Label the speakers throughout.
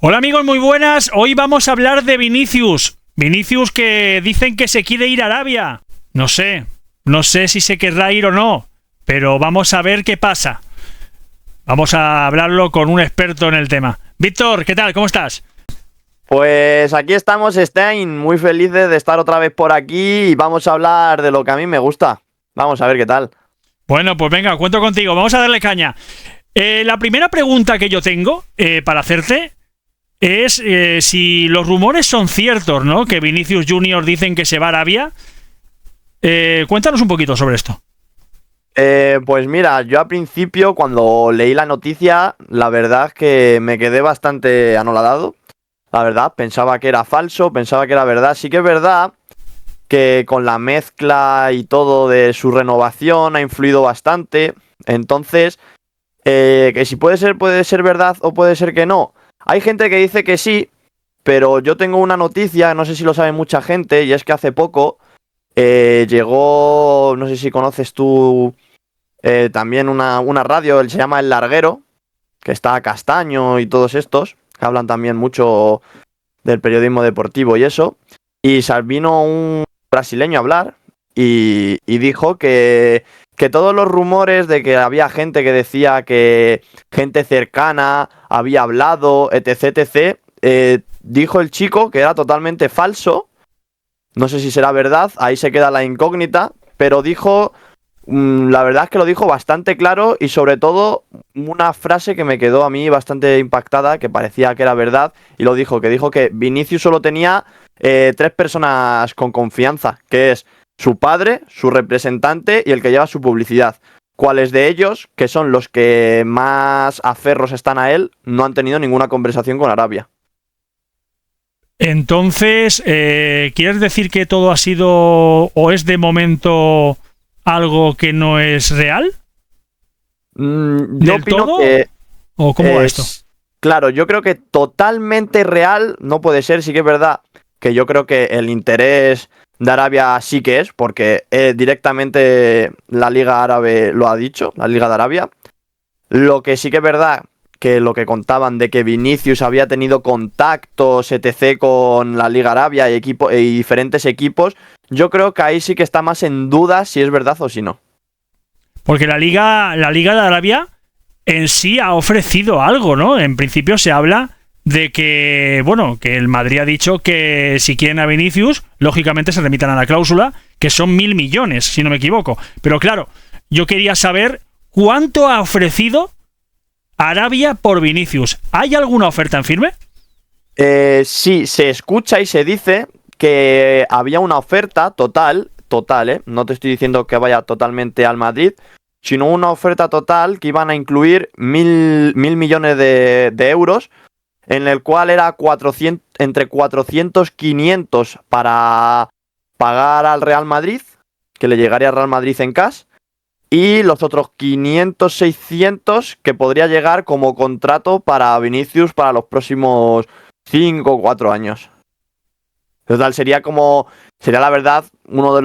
Speaker 1: Hola amigos, muy buenas. Hoy vamos a hablar de Vinicius. Vinicius que dicen que se quiere ir a Arabia. No sé si se querrá ir o no, pero vamos a ver qué pasa. Vamos a hablarlo con un experto en el tema. Víctor, ¿qué tal? ¿Cómo estás?
Speaker 2: Pues aquí estamos, Stein, muy felices de estar otra vez por aquí y vamos a hablar de lo que a mí me gusta. Vamos a ver qué tal.
Speaker 1: Bueno, pues venga, cuento contigo. Vamos a darle caña. La primera pregunta que yo tengo para hacerte es si los rumores son ciertos, ¿no? Que Vinicius Junior dicen que se va a Arabia. Cuéntanos un poquito sobre esto.
Speaker 2: Pues mira, yo al principio cuando leí la noticia, la verdad es que me quedé bastante anonadado. La verdad, pensaba que era falso, pensaba que era verdad. Sí que es verdad que con la mezcla y todo de su renovación ha influido bastante. Entonces, que si puede ser verdad o puede ser que no. Hay gente que dice que sí, pero yo tengo una noticia, no sé si lo sabe mucha gente, y es que hace poco llegó, no sé si conoces tú también una radio, se llama El Larguero, que está Castaño y todos estos, que hablan también mucho del periodismo deportivo y eso. Y vino un brasileño a hablar y dijo que todos los rumores de que había gente que decía que gente cercana había hablado, etc, etc, dijo el chico que era totalmente falso. No sé si será verdad, ahí se queda la incógnita, pero dijo, la verdad es que lo dijo bastante claro y sobre todo una frase que me quedó a mí bastante impactada, que parecía que era verdad, y lo dijo, que Vinicius solo tenía 3 personas con confianza, que es su padre, su representante y el que lleva su publicidad. ¿Cuáles de ellos, que son los que más aferros están a él, no han tenido ninguna conversación con Arabia?
Speaker 1: Entonces, ¿quieres decir que todo ha sido o es de momento algo que no es real?
Speaker 2: Yo
Speaker 1: ¿Del
Speaker 2: opino
Speaker 1: todo?
Speaker 2: que
Speaker 1: ¿O cómo va esto?
Speaker 2: claro, yo creo que totalmente real no puede ser. Sí que es verdad que yo creo que el interés de Arabia sí que es, porque directamente la Liga Árabe lo ha dicho, la Liga de Arabia. Lo que sí que es verdad que lo que contaban de que Vinicius había tenido contactos, etc, con la Liga Arabia y diferentes equipos, yo creo que ahí sí que está más en duda si es verdad o si no.
Speaker 1: Porque la Liga de Arabia en sí ha ofrecido algo, ¿no? En principio se habla de que, bueno, que el Madrid ha dicho que si quieren a Vinicius, lógicamente se remitan a la cláusula, que son 1.000 millones, si no me equivoco. Pero claro, yo quería saber cuánto ha ofrecido Arabia por Vinicius. ¿Hay alguna oferta en firme?
Speaker 2: Sí, se escucha y se dice que había una oferta total, no te estoy diciendo que vaya totalmente al Madrid, sino una oferta total que iban a incluir 1.000 millones de euros, en el cual era entre 400 500 para pagar al Real Madrid, que le llegaría al Real Madrid en cash, y los otros 500 600 que podría llegar como contrato para Vinicius para los próximos 5 o 4 años. Total, sería la verdad no,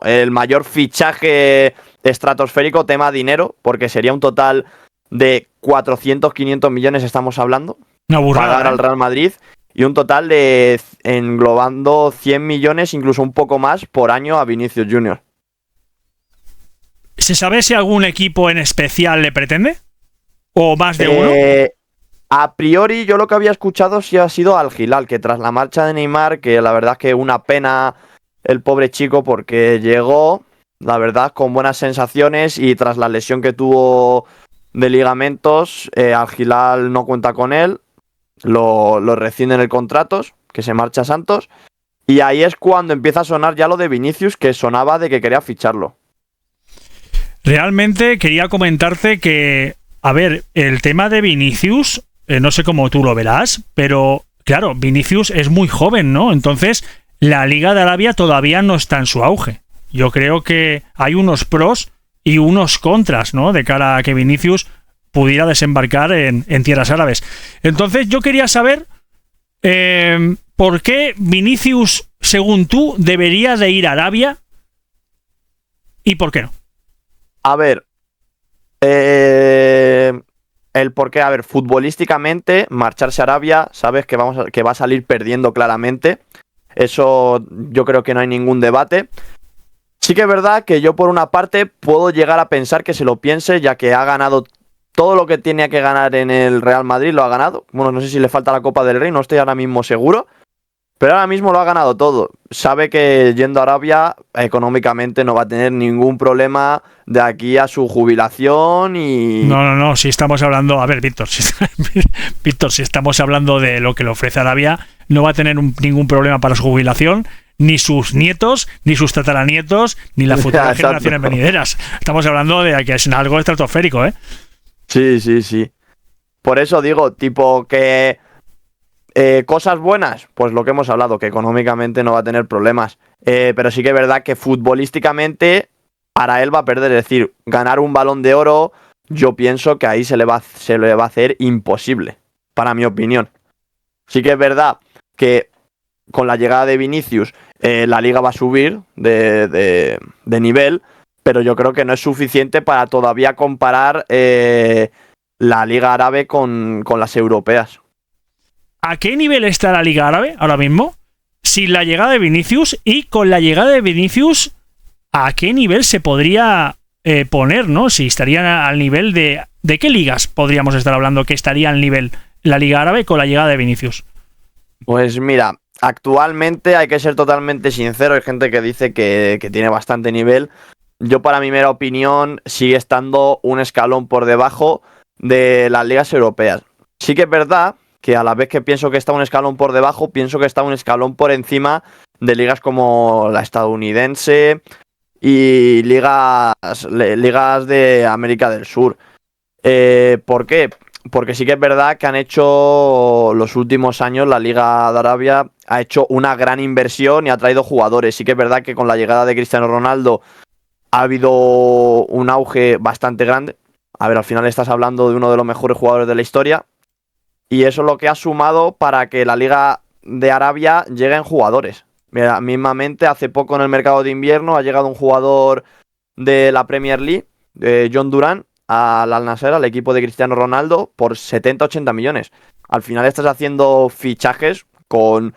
Speaker 2: el mayor fichaje estratosférico tema dinero, porque sería un total de 400, 500 millones estamos hablando.
Speaker 1: Una burrada,
Speaker 2: pagar al Real Madrid y un total de englobando 100 millones, incluso un poco más por año a Vinicius Junior.
Speaker 1: ¿Se sabe si algún equipo en especial le pretende? ¿O más de uno?
Speaker 2: A priori, yo lo que había escuchado sí ha sido Al Hilal, que tras la marcha de Neymar, que la verdad es que una pena el pobre chico porque llegó, la verdad, con buenas sensaciones y tras la lesión que tuvo de ligamentos, Al Hilal no cuenta con él, lo rescinden el contrato, que se marcha a Santos, y ahí es cuando empieza a sonar ya lo de Vinicius, que sonaba de que quería ficharlo.
Speaker 1: Realmente quería comentarte que, a ver, el tema de Vinicius, no sé cómo tú lo verás, pero claro, Vinicius es muy joven, ¿no? Entonces, la Liga de Arabia todavía no está en su auge. Yo creo que hay unos pros y unos contras, ¿no? De cara a que Vinicius pudiera desembarcar en tierras árabes. Entonces, yo quería saber por qué Vinicius, según tú, debería de ir a Arabia y por qué no.
Speaker 2: A ver, el por qué, a ver, futbolísticamente, marcharse a Arabia, sabes que que va a salir perdiendo claramente. Eso yo creo que no hay ningún debate. Sí que es verdad que yo por una parte puedo llegar a pensar que se lo piense, ya que ha ganado todo lo que tenía que ganar en el Real Madrid, lo ha ganado. Bueno, no sé si le falta la Copa del Rey, no estoy ahora mismo seguro. Pero ahora mismo lo ha ganado todo. Sabe que yendo a Arabia económicamente no va a tener ningún problema de aquí a su jubilación y...
Speaker 1: No, si estamos hablando... A ver, Víctor, si estamos hablando de lo que le ofrece Arabia, no va a tener ningún problema para su jubilación, ni sus nietos, ni sus tataranietos, ni las futuras generaciones venideras. Estamos hablando de que es algo estratosférico, ¿eh?
Speaker 2: Sí. Por eso digo, tipo que... cosas buenas, pues lo que hemos hablado, que económicamente no va a tener problemas. Pero sí que es verdad que futbolísticamente para él va a perder. Es decir, ganar un Balón de Oro, yo pienso que ahí se le va a hacer imposible, para mi opinión. Sí que es verdad que con la llegada de Vinicius la Liga va a subir de nivel, pero yo creo que no es suficiente para todavía comparar la Liga Árabe con las europeas.
Speaker 1: ¿A qué nivel está la Liga Árabe ahora mismo? Sin la llegada de Vinicius, y con la llegada de Vinicius, ¿a qué nivel se podría poner, ¿no? Si estarían al nivel de... ¿De qué ligas podríamos estar hablando que estaría al nivel la Liga Árabe con la llegada de Vinicius?
Speaker 2: Pues mira, actualmente hay que ser totalmente sincero, hay gente que dice que tiene bastante nivel. Yo, para mi mera opinión, sigue estando un escalón por debajo de las ligas europeas. Sí que es verdad que a la vez que pienso que está un escalón por debajo, pienso que está un escalón por encima de ligas como la estadounidense y ligas de América del Sur. ¿Por qué? Porque sí que es verdad que han hecho los últimos años, la Liga de Arabia ha hecho una gran inversión y ha traído jugadores. Sí que es verdad que con la llegada de Cristiano Ronaldo ha habido un auge bastante grande. A ver, al final estás hablando de uno de los mejores jugadores de la historia. Y eso es lo que ha sumado para que la Liga de Arabia llegue en jugadores. Mira, mismamente, hace poco en el mercado de invierno ha llegado un jugador de la Premier League, John Durán, al Al-Nassr, al equipo de Cristiano Ronaldo, por 70-80 millones. Al final estás haciendo fichajes con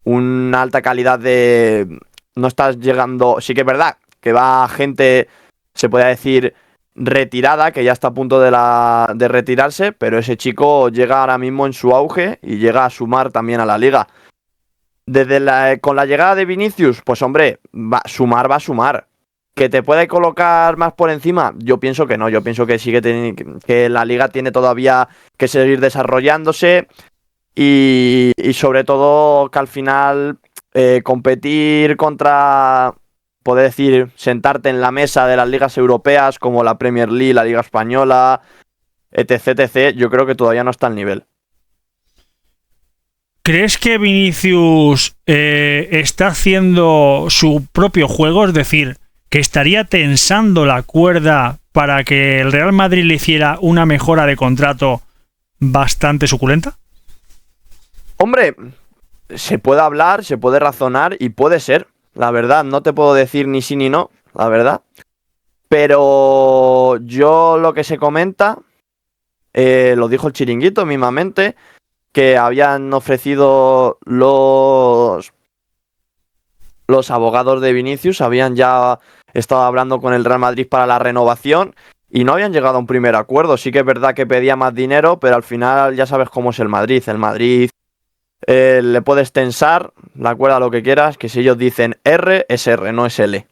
Speaker 2: una alta calidad de... No estás llegando... Sí que es verdad que va gente, se puede decir, retirada, que ya está a punto de retirarse, pero ese chico llega ahora mismo en su auge y llega a sumar también a la liga. Con la llegada de Vinicius, pues hombre, va a sumar. ¿Que te puede colocar más por encima? Yo pienso que no, yo pienso que sí que la liga tiene todavía que seguir desarrollándose y sobre todo que al final competir contra... Poder decir, sentarte en la mesa de las ligas europeas como la Premier League, la Liga Española, etc. Yo creo que todavía no está al nivel.
Speaker 1: ¿Crees que Vinicius está haciendo su propio juego? Es decir, que estaría tensando la cuerda para que el Real Madrid le hiciera una mejora de contrato bastante suculenta.
Speaker 2: Hombre, se puede hablar, se puede razonar y puede ser. La verdad, no te puedo decir ni sí ni no, la verdad. Pero yo lo que se comenta, lo dijo el Chiringuito mismamente, que habían ofrecido los abogados de Vinicius, habían ya estado hablando con el Real Madrid para la renovación y no habían llegado a un primer acuerdo. Sí que es verdad que pedía más dinero, pero al final ya sabes cómo es el Madrid. El Madrid... le puedes tensar la cuerda, lo que quieras, que si ellos dicen R, es R, no es L.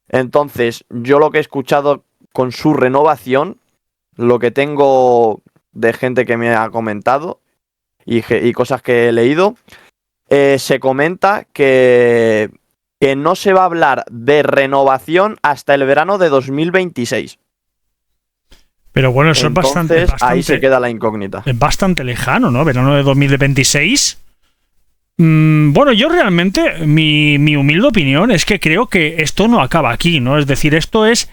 Speaker 2: Entonces, yo lo que he escuchado con su renovación, lo que tengo de gente que me ha comentado y cosas que he leído, se comenta que no se va a hablar de renovación hasta el verano de 2026.
Speaker 1: Pero bueno, eso entonces, es bastante...
Speaker 2: Ahí se queda la incógnita.
Speaker 1: Es bastante lejano, ¿no? Verano de 2026... Bueno, yo realmente, mi humilde opinión es que creo que esto no acaba aquí, ¿no? Es decir, esto es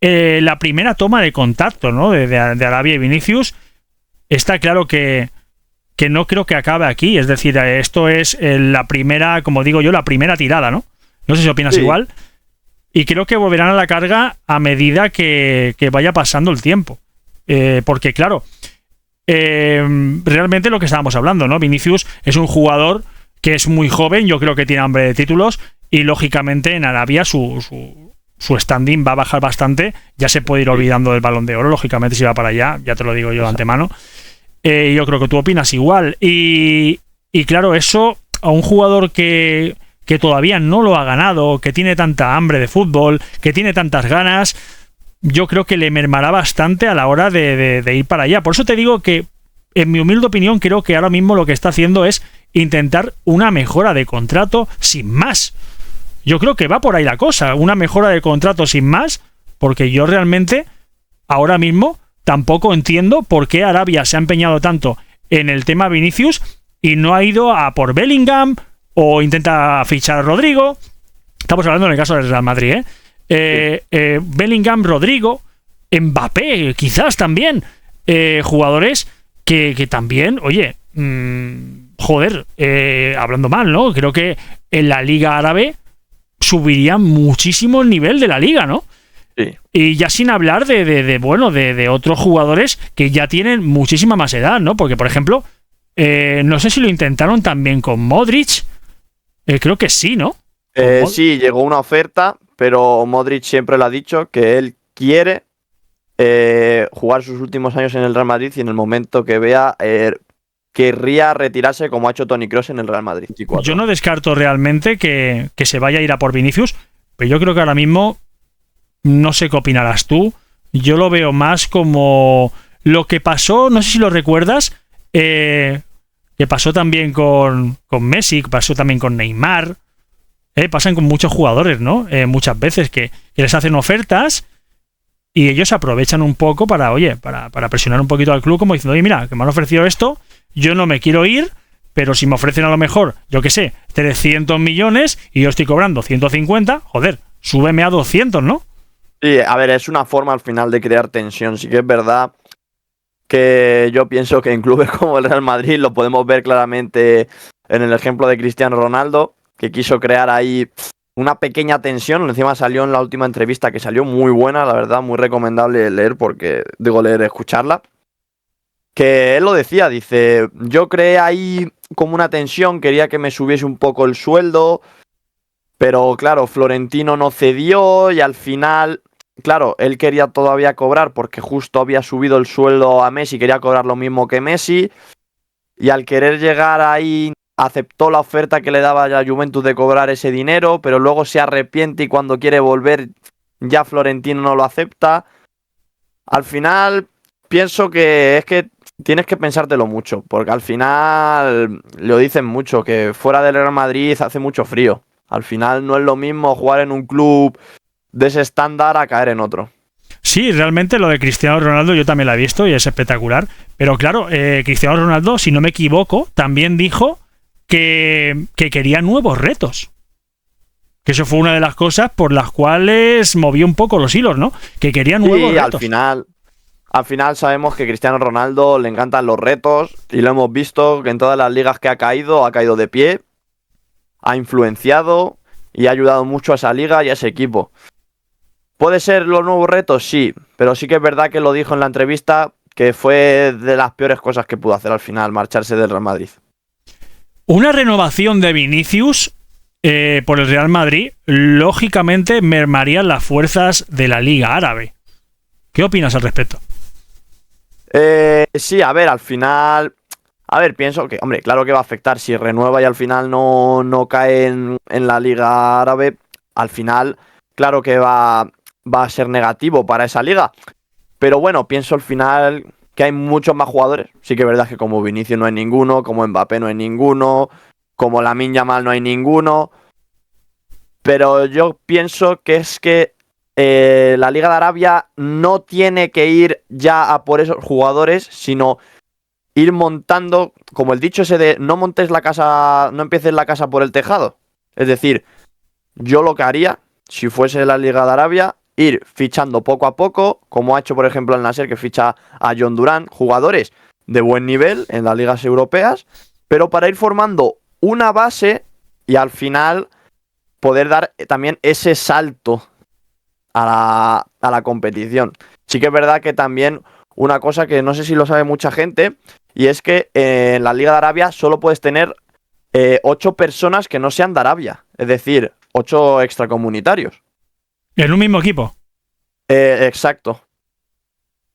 Speaker 1: la primera toma de contacto, ¿no? De Arabia y Vinicius. Está claro que no creo que acabe aquí. Es decir, esto es la primera, como digo yo, la primera tirada, ¿no? No sé si opinas igual. Y creo que volverán a la carga a medida que vaya pasando el tiempo. Porque claro, realmente lo que estábamos hablando, ¿no? Vinicius es un jugador que es muy joven, yo creo que tiene hambre de títulos y lógicamente en Arabia su standing va a bajar bastante, ya se puede ir olvidando del Balón de Oro, lógicamente si va para allá, ya te lo digo yo de antemano. Yo creo que tú opinas igual y claro, eso a un jugador que todavía no lo ha ganado, que tiene tanta hambre de fútbol, que tiene tantas ganas, yo creo que le mermará bastante a la hora de ir para allá. Por eso te digo que, en mi humilde opinión, creo que ahora mismo lo que está haciendo es intentar una mejora de contrato sin más. Yo creo que va por ahí la cosa, una mejora de contrato sin más, porque yo realmente, ahora mismo, tampoco entiendo por qué Arabia se ha empeñado tanto en el tema Vinicius y no ha ido a por Bellingham o intenta fichar a Rodrigo. Estamos hablando en el caso del Real Madrid, Bellingham, Rodrigo, Mbappé, quizás también. Jugadores que también, oye, joder, hablando mal, ¿no? Creo que en la Liga Árabe subiría muchísimo el nivel de la liga, ¿no?
Speaker 2: Sí.
Speaker 1: Y ya sin hablar de otros jugadores que ya tienen muchísima más edad, ¿no? Porque, por ejemplo, no sé si lo intentaron también con Modric. Creo que sí, ¿no?
Speaker 2: Sí, llegó una oferta, pero Modric siempre lo ha dicho que él quiere jugar sus últimos años en el Real Madrid y en el momento que vea querría retirarse como ha hecho Toni Kroos en el Real Madrid.
Speaker 1: Yo no descarto realmente que se vaya a ir a por Vinicius, pero yo creo que ahora mismo, no sé qué opinarás tú, yo lo veo más como lo que pasó, no sé si lo recuerdas, que pasó también con Messi, que pasó también con Neymar, pasan con muchos jugadores, ¿no? Muchas veces que les hacen ofertas y ellos aprovechan un poco para presionar un poquito al club, como diciendo, oye, mira, que me han ofrecido esto, yo no me quiero ir, pero si me ofrecen a lo mejor, yo qué sé, 300 millones y yo estoy cobrando 150, joder, súbeme a 200, ¿no?
Speaker 2: Sí, a ver, es una forma al final de crear tensión. Sí que es verdad que yo pienso que en clubes como el Real Madrid lo podemos ver claramente en el ejemplo de Cristiano Ronaldo, que quiso crear ahí una pequeña tensión. Encima salió en la última entrevista, que salió muy buena, la verdad, muy recomendable escucharla. Que él lo decía, dice, yo creé ahí como una tensión, quería que me subiese un poco el sueldo, pero claro, Florentino no cedió y al final, claro, él quería todavía cobrar porque justo había subido el sueldo a Messi, quería cobrar lo mismo que Messi y al querer llegar ahí aceptó la oferta que le daba a la Juventus de cobrar ese dinero, pero luego se arrepiente y cuando quiere volver ya Florentino no lo acepta. Al final pienso que es que tienes que pensártelo mucho, porque al final lo dicen mucho, que fuera del Real Madrid hace mucho frío. Al final no es lo mismo jugar en un club de ese estándar a caer en otro.
Speaker 1: Sí, realmente lo de Cristiano Ronaldo yo también lo he visto y es espectacular. Pero claro, Cristiano Ronaldo, si no me equivoco, también dijo que quería nuevos retos. Que eso fue una de las cosas por las cuales movió un poco los hilos, ¿no? Que quería nuevos retos.
Speaker 2: Al final sabemos que a Cristiano Ronaldo le encantan los retos y lo hemos visto que en todas las ligas que ha caído de pie, ha influenciado y ha ayudado mucho a esa liga y a ese equipo. ¿Puede ser los nuevos retos? Sí, pero sí que es verdad que lo dijo en la entrevista que fue de las peores cosas que pudo hacer al final, marcharse del Real Madrid.
Speaker 1: Una renovación de Vinicius por el Real Madrid, lógicamente mermaría las fuerzas de la Liga Árabe. ¿Qué opinas al respecto?
Speaker 2: Sí, a ver, al final... A ver, pienso que, hombre, claro que va a afectar. Si renueva y al final no cae en la Liga Árabe, al final, claro que va a ser negativo para esa liga. Pero bueno, pienso al final que hay muchos más jugadores. Sí que es verdad que como Vinicius no hay ninguno, como Mbappé no hay ninguno, como Lamine Yamal no hay ninguno. Pero yo pienso que es que la Liga de Arabia no tiene que ir ya a por esos jugadores, sino ir montando, como el dicho ese de no empieces la casa por el tejado. Es decir, yo lo que haría, si fuese la Liga de Arabia, ir fichando poco a poco, como ha hecho por ejemplo el Nasser, que ficha a John Durán, jugadores de buen nivel en las ligas europeas, pero para ir formando una base y al final poder dar también ese salto a la competición. Sí que es verdad que también una cosa que no sé si lo sabe mucha gente, y es que en la Liga de Arabia solo puedes tener 8 personas que no sean de Arabia, es decir, 8 extracomunitarios.
Speaker 1: ¿En un mismo equipo?
Speaker 2: Exacto.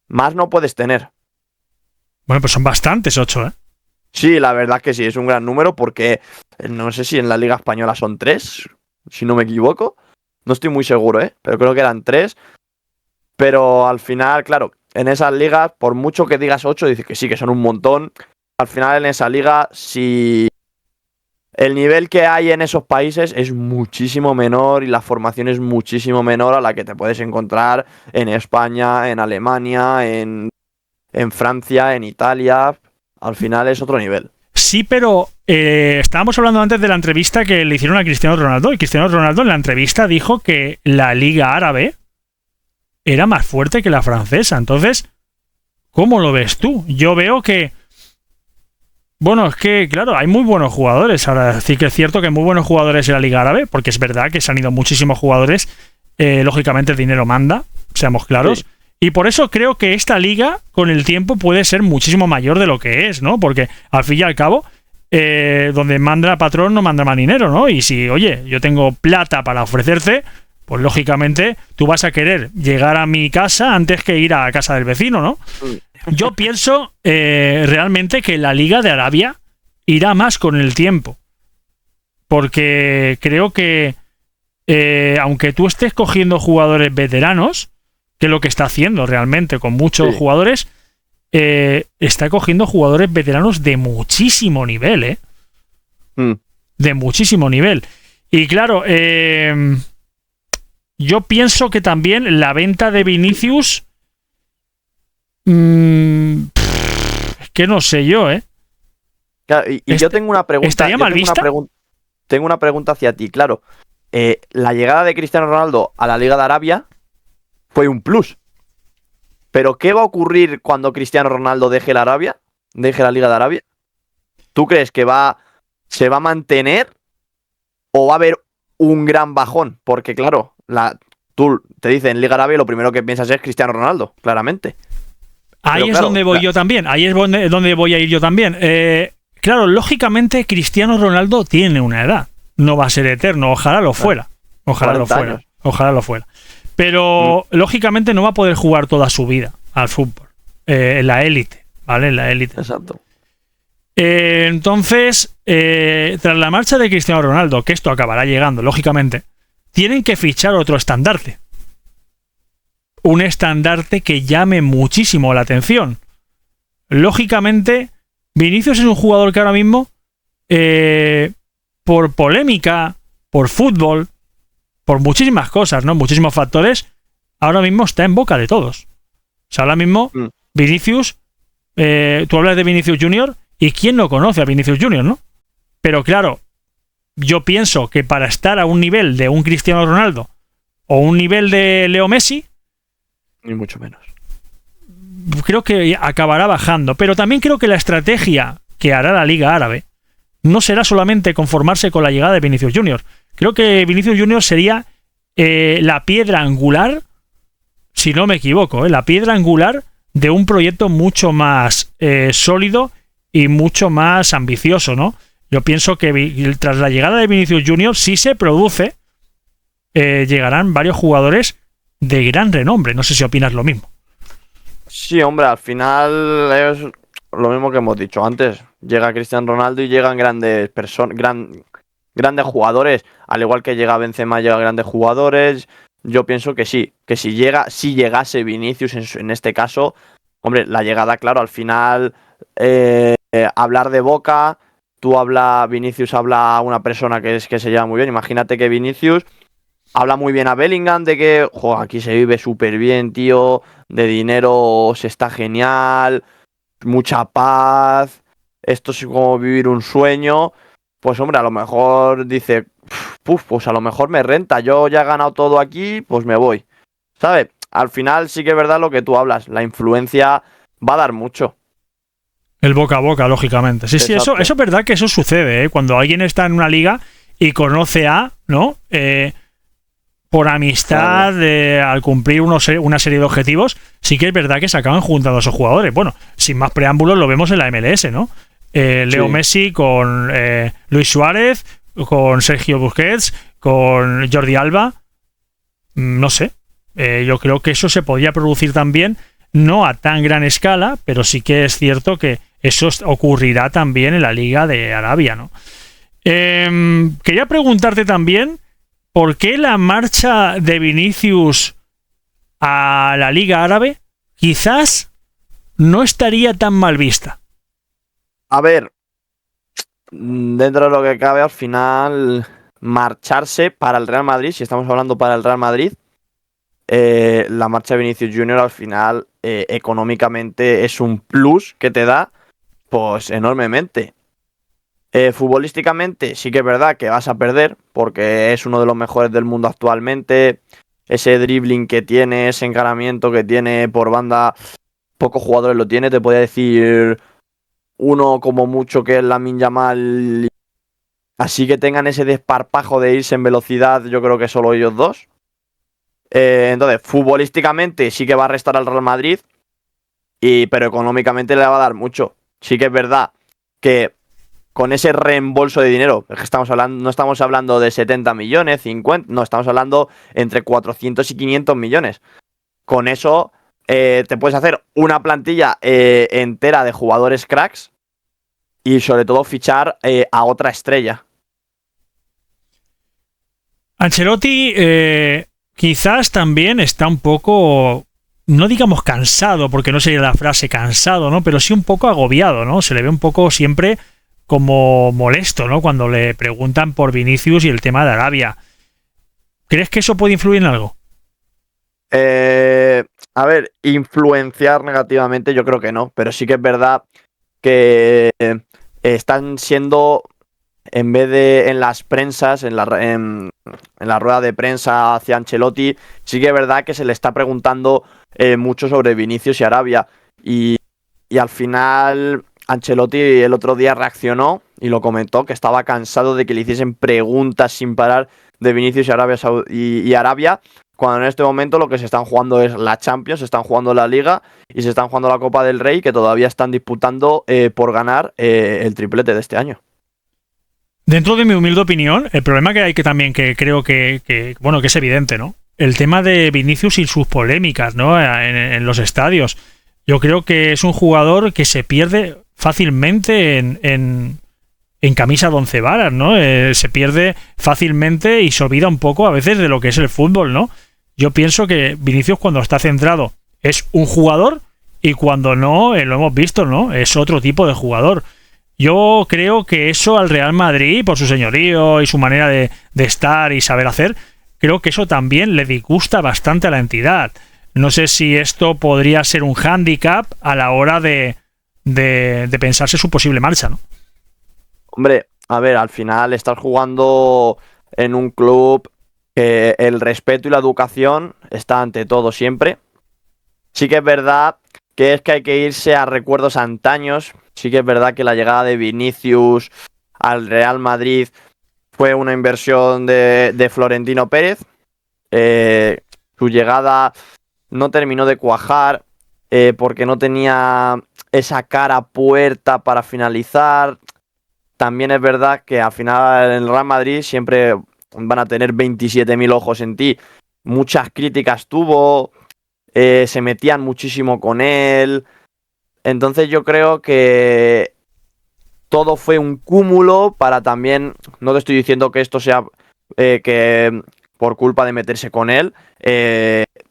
Speaker 2: Más no puedes tener.
Speaker 1: Bueno, pues son bastantes 8, ¿eh?
Speaker 2: Sí, la verdad que sí, es un gran número porque no sé si en la Liga Española son 3, si no me equivoco. No estoy muy seguro, pero creo que eran 3. Pero al final, claro, en esas ligas, por mucho que digas 8, dices que sí, que son un montón. Al final en esa liga, si el nivel que hay en esos países es muchísimo menor y la formación es muchísimo menor a la que te puedes encontrar en España, en Alemania, en Francia, en Italia. Al final es otro nivel.
Speaker 1: Sí, pero estábamos hablando antes de la entrevista que le hicieron a Cristiano Ronaldo, y Cristiano Ronaldo en la entrevista dijo que la Liga Árabe era más fuerte que la francesa. Entonces, ¿cómo lo ves tú? Yo veo que... Bueno, es que, claro, hay muy buenos jugadores. Ahora sí que es cierto que hay muy buenos jugadores en la Liga Árabe, porque es verdad que se han ido muchísimos jugadores. Lógicamente el dinero manda, seamos claros. Sí. Y por eso creo que esta liga, con el tiempo, puede ser muchísimo mayor de lo que es, ¿no? Porque, al fin y al cabo, donde manda el patrón no manda marinero, ¿no? Y si, oye, yo tengo plata para ofrecerte, pues lógicamente tú vas a querer llegar a mi casa antes que ir a la casa del vecino, ¿no? Yo pienso realmente que la Liga de Arabia irá más con el tiempo. Porque creo que, aunque tú estés cogiendo jugadores veteranos, que es lo que está haciendo realmente con muchos jugadores, está cogiendo jugadores veteranos de muchísimo nivel, de muchísimo nivel. Y claro, yo pienso que también la venta de Vinicius, es que no sé yo,
Speaker 2: Claro, y yo tengo una pregunta.
Speaker 1: ¿Estaría mal vista?
Speaker 2: Tengo una pregunta hacia ti, claro. La llegada de Cristiano Ronaldo a la Liga de Arabia fue un plus. Pero ¿qué va a ocurrir cuando Cristiano Ronaldo deje la Liga de Arabia? ¿Tú crees que se va a mantener o va a haber un gran bajón? Porque claro, tú te dicen Liga Árabe y lo primero que piensas es Cristiano Ronaldo, claramente.
Speaker 1: Ahí es donde voy yo también. Ahí es donde voy a ir yo también. Claro, lógicamente Cristiano Ronaldo tiene una edad. No va a ser eterno. Ojalá lo fuera. Ojalá lo fuera. Pero lógicamente no va a poder jugar toda su vida al fútbol. En la élite, ¿vale? En la élite.
Speaker 2: Exacto.
Speaker 1: Entonces, tras la marcha de Cristiano Ronaldo, que esto acabará llegando, lógicamente, tienen que fichar otro estandarte. Un estandarte que llame muchísimo la atención. Lógicamente, Vinicius es un jugador que ahora mismo, por polémica, por fútbol, por muchísimas cosas, ¿no? Muchísimos factores, ahora mismo está en boca de todos. O sea, ahora mismo, Vinicius, tú hablas de Vinicius Junior, ¿y quién no conoce a Vinicius Junior, no? Pero claro, yo pienso que para estar a un nivel de un Cristiano Ronaldo o un nivel de Leo Messi,
Speaker 2: ni mucho menos,
Speaker 1: creo que acabará bajando. Pero también creo que la estrategia que hará la Liga Árabe no será solamente conformarse con la llegada de Vinicius Junior. Creo que Vinicius Junior sería la piedra angular, si no me equivoco, la piedra angular de un proyecto mucho más sólido y mucho más ambicioso, ¿no? Yo pienso que tras la llegada de Vinicius Junior, si se produce, llegarán varios jugadores de gran renombre. No sé si opinas lo mismo.
Speaker 2: Sí, hombre, al final es lo mismo que hemos dicho antes. Llega Cristiano Ronaldo y llegan grandes personas, grandes jugadores, al igual que llega Benzema, llega grandes jugadores. Yo pienso que sí, que si llegase Vinicius en este caso, hombre, la llegada, claro, al final hablar de Boca, Vinicius habla a una persona que se lleva muy bien. Imagínate que Vinicius habla muy bien a Bellingham de que aquí se vive súper bien, tío, de dinero se está genial, mucha paz, esto es como vivir un sueño. Pues hombre, a lo mejor dice, pues a lo mejor me renta, yo ya he ganado todo aquí, pues me voy, ¿sabes? Al final sí que es verdad lo que tú hablas, la influencia va a dar mucho. El
Speaker 1: boca a boca, lógicamente. Sí, exacto. Sí, eso es verdad que eso sucede, ¿eh? Cuando alguien está en una liga y conoce a, ¿no? por amistad, al cumplir una serie de objetivos, sí que es verdad que se acaban juntando a esos jugadores. Bueno, sin más preámbulos, lo vemos en la MLS, ¿no? Leo Messi con Luis Suárez, con Sergio Busquets, con Jordi Alba. No sé. Yo creo que eso se podría producir también, no a tan gran escala, pero sí que es cierto que eso ocurrirá también en la Liga de Arabia, ¿no? Quería preguntarte también por qué la marcha de Vinicius a la Liga Árabe quizás no estaría tan mal vista.
Speaker 2: A ver, dentro de lo que cabe, al final, marcharse para el Real Madrid, si estamos hablando para el Real Madrid, la marcha de Vinicius Junior al final económicamente es un plus que te da pues enormemente. Futbolísticamente sí que es verdad que vas a perder porque es uno de los mejores del mundo actualmente. Ese dribbling que tiene, ese encaramiento que tiene por banda, pocos jugadores lo tiene. Te podría decir uno como mucho que es Lamine Yamal. Así que tengan ese desparpajo de irse en velocidad, yo creo que solo ellos dos. Entonces, futbolísticamente sí que va a restar al Real Madrid, pero económicamente le va a dar mucho. Sí que es verdad que con ese reembolso de dinero, es que no estamos hablando de 70 millones, 50, no, estamos hablando entre 400 y 500 millones. Con eso te puedes hacer una plantilla entera de jugadores cracks y sobre todo fichar a otra estrella.
Speaker 1: Ancelotti quizás también está un poco, no digamos cansado, porque no sería la frase cansado, ¿no? Pero sí un poco agobiado, ¿no? Se le ve un poco siempre como molesto, ¿no? Cuando le preguntan por Vinicius y el tema de Arabia. ¿Crees que eso puede influir en algo?
Speaker 2: A ver, influenciar negativamente yo creo que no, pero sí que es verdad que están siendo, en vez de en las prensas, en la rueda de prensa hacia Ancelotti, sí que es verdad que se le está preguntando mucho sobre Vinicius y Arabia. Y al final Ancelotti el otro día reaccionó y lo comentó, que estaba cansado de que le hiciesen preguntas sin parar de Vinicius y Arabia, cuando en este momento lo que se están jugando es la Champions, se están jugando la Liga y se están jugando la Copa del Rey, que todavía están disputando por ganar el triplete de este año.
Speaker 1: Dentro de mi humilde opinión, el problema que hay que también, que creo que bueno, que es evidente, ¿no? El tema de Vinicius y sus polémicas, ¿no? En los estadios. Yo creo que es un jugador que se pierde fácilmente en camisa de 11 varas, ¿no? Se pierde fácilmente y se olvida un poco a veces de lo que es el fútbol, ¿no? Yo pienso que Vinicius, cuando está centrado, es un jugador y cuando no, lo hemos visto, ¿no? Es otro tipo de jugador. Yo creo que eso al Real Madrid, por su señorío y su manera de estar y saber hacer, creo que eso también le disgusta bastante a la entidad. No sé si esto podría ser un hándicap a la hora de pensarse su posible marcha, ¿no?
Speaker 2: Hombre, a ver, al final estás jugando en un club que el respeto y la educación está ante todo siempre. Sí que es verdad que hay que irse a recuerdos antaños. Sí que es verdad que la llegada de Vinicius al Real Madrid fue una inversión de Florentino Pérez. Su llegada no terminó de cuajar porque no tenía esa cara puerta para finalizar. También es verdad que al final en el Real Madrid siempre van a tener 27.000 ojos en ti. Muchas críticas tuvo, se metían muchísimo con él. Entonces yo creo que todo fue un cúmulo para también, no te estoy diciendo que esto sea que por culpa de meterse con él,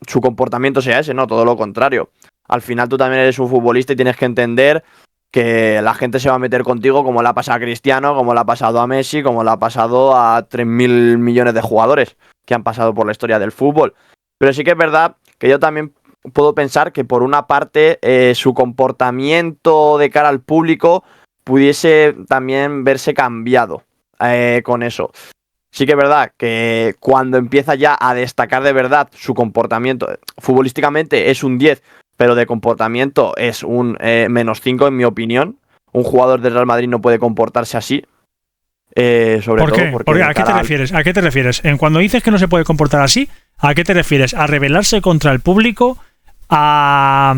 Speaker 2: su comportamiento sea ese, no, todo lo contrario. Al final tú también eres un futbolista y tienes que entender que la gente se va a meter contigo como le ha pasado a Cristiano, como le ha pasado a Messi, como le ha pasado a 3.000 millones de jugadores que han pasado por la historia del fútbol. Pero sí que es verdad que yo también puedo pensar que por una parte su comportamiento de cara al público pudiese también verse cambiado con eso. Sí que es verdad que cuando empieza ya a destacar de verdad su comportamiento, futbolísticamente es un 10, pero de comportamiento es un -5 en mi opinión. Un jugador del Real Madrid no puede comportarse así. Sobre
Speaker 1: ¿Por
Speaker 2: todo
Speaker 1: qué?
Speaker 2: porque
Speaker 1: ¿A qué te refieres? ¿A qué te refieres? Cuando dices que no se puede comportar así, ¿a qué te refieres? ¿A rebelarse contra el público? ¿A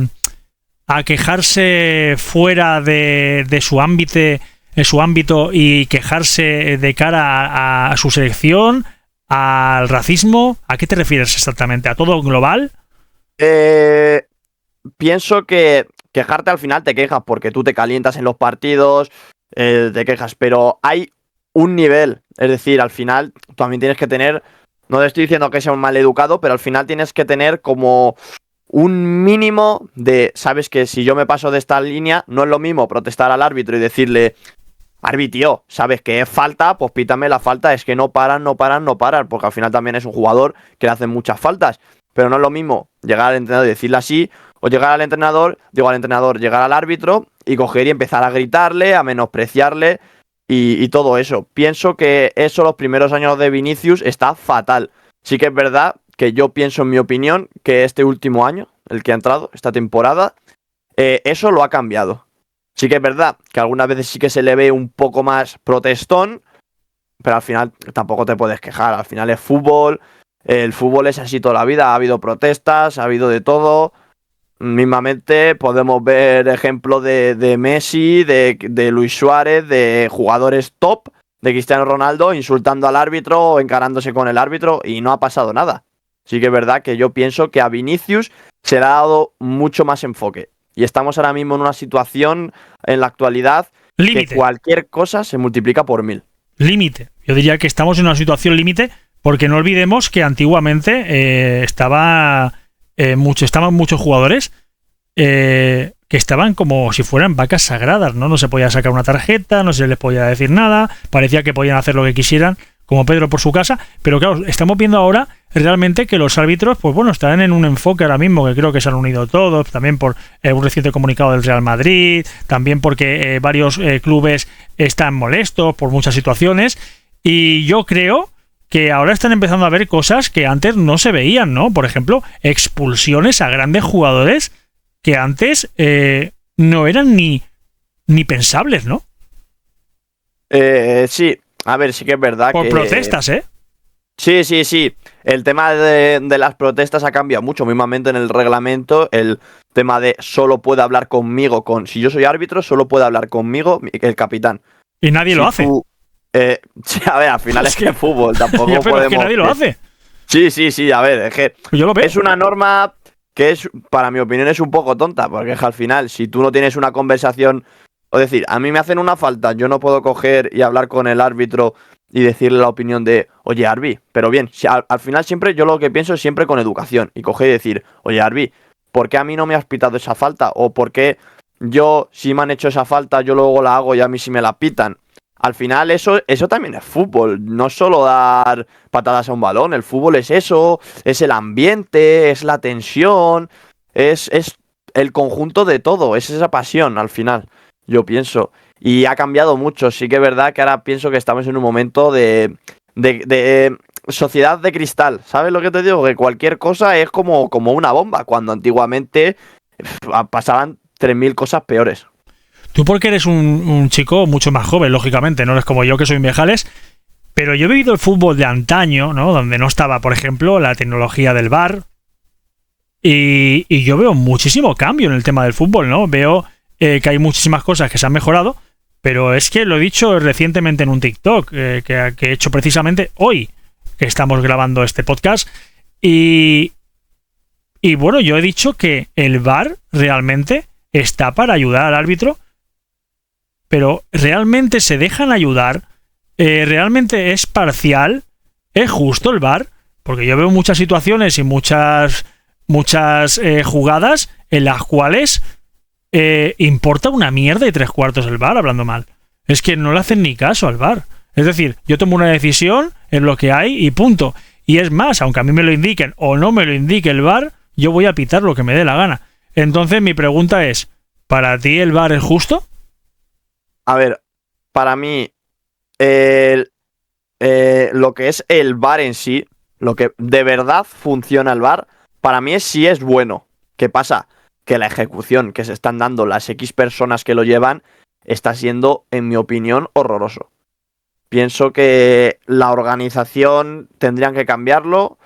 Speaker 1: quejarse fuera de su ámbito y quejarse de cara a su selección? ¿Al racismo? ¿A qué te refieres exactamente? ¿A todo global?
Speaker 2: Pienso que quejarte al final te quejas porque tú te calientas en los partidos, te quejas, pero hay un nivel, es decir, al final tú también tienes que tener, no te estoy diciendo que sea un mal educado, pero al final tienes que tener como un mínimo de, sabes que si yo me paso de esta línea, no es lo mismo protestar al árbitro y decirle, Arbi, tío, sabes que es falta, pues pítame la falta, es que no paran, no paran, no paran, porque al final también es un jugador que le hacen muchas faltas, pero no es lo mismo llegar al entrenador y decirle así, o llegar al entrenador, llegar al árbitro y coger y empezar a gritarle, a menospreciarle y todo eso. Pienso que eso los primeros años de Vinicius está fatal. Sí que es verdad que yo pienso, en mi opinión, que este último año, el que ha entrado, esta temporada, eso lo ha cambiado. Sí que es verdad que algunas veces sí que se le ve un poco más protestón, pero al final tampoco te puedes quejar. Al final es fútbol, el fútbol es así toda la vida, ha habido protestas, ha habido de todo. Mismamente podemos ver ejemplos de Messi, de Luis Suárez, de jugadores top, de Cristiano Ronaldo, insultando al árbitro o encarándose con el árbitro y no ha pasado nada. Sí que es verdad que yo pienso que a Vinicius se le ha dado mucho más enfoque. Y estamos ahora mismo en una situación en la actualidad
Speaker 1: Límite.
Speaker 2: que cualquier cosa se multiplica por 1000.
Speaker 1: Límite. Yo diría que estamos en una situación límite porque no olvidemos que antiguamente estaban muchos jugadores que estaban como si fueran vacas sagradas, ¿no? No se podía sacar una tarjeta, no se les podía decir nada, parecía que podían hacer lo que quisieran, como Pedro por su casa, pero claro, estamos viendo ahora realmente que los árbitros, pues bueno, están en un enfoque ahora mismo que creo que se han unido todos, también por un reciente comunicado del Real Madrid, también porque varios clubes están molestos por muchas situaciones, y yo creo que ahora están empezando a ver cosas que antes no se veían, ¿no? Por ejemplo, expulsiones a grandes jugadores que antes no eran ni pensables, ¿no?
Speaker 2: Sí, a ver, sí que es verdad
Speaker 1: Por
Speaker 2: que...
Speaker 1: protestas, ¿eh?
Speaker 2: Sí. El tema de las protestas ha cambiado mucho. Mismamente en el reglamento, el tema de solo puede hablar conmigo, si yo soy árbitro, solo puede hablar conmigo el capitán.
Speaker 1: Y nadie lo hace.
Speaker 2: Sí, a ver, al final es que es fútbol, tampoco
Speaker 1: pero
Speaker 2: podemos...
Speaker 1: es que nadie lo hace.
Speaker 2: Sí, a ver, es que
Speaker 1: Yo lo veo.
Speaker 2: es una norma que es, para mi opinión, es un poco tonta, porque es que al final, si tú no tienes una conversación, o decir, a mí me hacen una falta, yo no puedo coger y hablar con el árbitro y decirle la opinión de, oye, Arbi, pero bien, si al final siempre, yo lo que pienso es siempre con educación, y coger y decir, oye, Arbi, ¿por qué a mí no me has pitado esa falta? O ¿por qué yo, si me han hecho esa falta, yo luego la hago y a mí sí me la pitan? Al final eso también es fútbol, no es solo dar patadas a un balón, el fútbol es eso, es el ambiente, es la tensión, es el conjunto de todo, es esa pasión al final, yo pienso. Y ha cambiado mucho, sí que es verdad que ahora pienso que estamos en un momento de sociedad de cristal, ¿sabes lo que te digo? Que cualquier cosa es como una bomba, cuando antiguamente pasaban 3000 cosas peores.
Speaker 1: Tú porque eres un chico mucho más joven, lógicamente, no eres como yo que soy un viejales, pero yo he vivido el fútbol de antaño, ¿no? Donde no estaba, por ejemplo, la tecnología del VAR, y yo veo muchísimo cambio en el tema del fútbol, ¿no? Veo que hay muchísimas cosas que se han mejorado, pero es que lo he dicho recientemente en un TikTok que he hecho precisamente hoy, que estamos grabando este podcast, y bueno, yo he dicho que el VAR realmente está para ayudar al árbitro, pero ¿realmente se dejan ayudar? ¿Realmente es parcial? ¿Es justo el VAR? Porque yo veo muchas situaciones y muchas jugadas en las cuales importa una mierda y 3/4 el VAR, hablando mal. Es que no le hacen ni caso al VAR. Es decir, yo tomo una decisión en lo que hay y punto. Y es más, aunque a mí me lo indiquen o no me lo indique el VAR, yo voy a pitar lo que me dé la gana. Entonces mi pregunta es, ¿para ti el VAR es justo?
Speaker 2: A ver, para mí, lo que es el VAR en sí, lo que de verdad funciona el VAR, para mí sí es bueno. ¿Qué pasa? Que la ejecución que se están dando las X personas que lo llevan está siendo, en mi opinión, horroroso. Pienso que la organización tendrían que cambiarlo,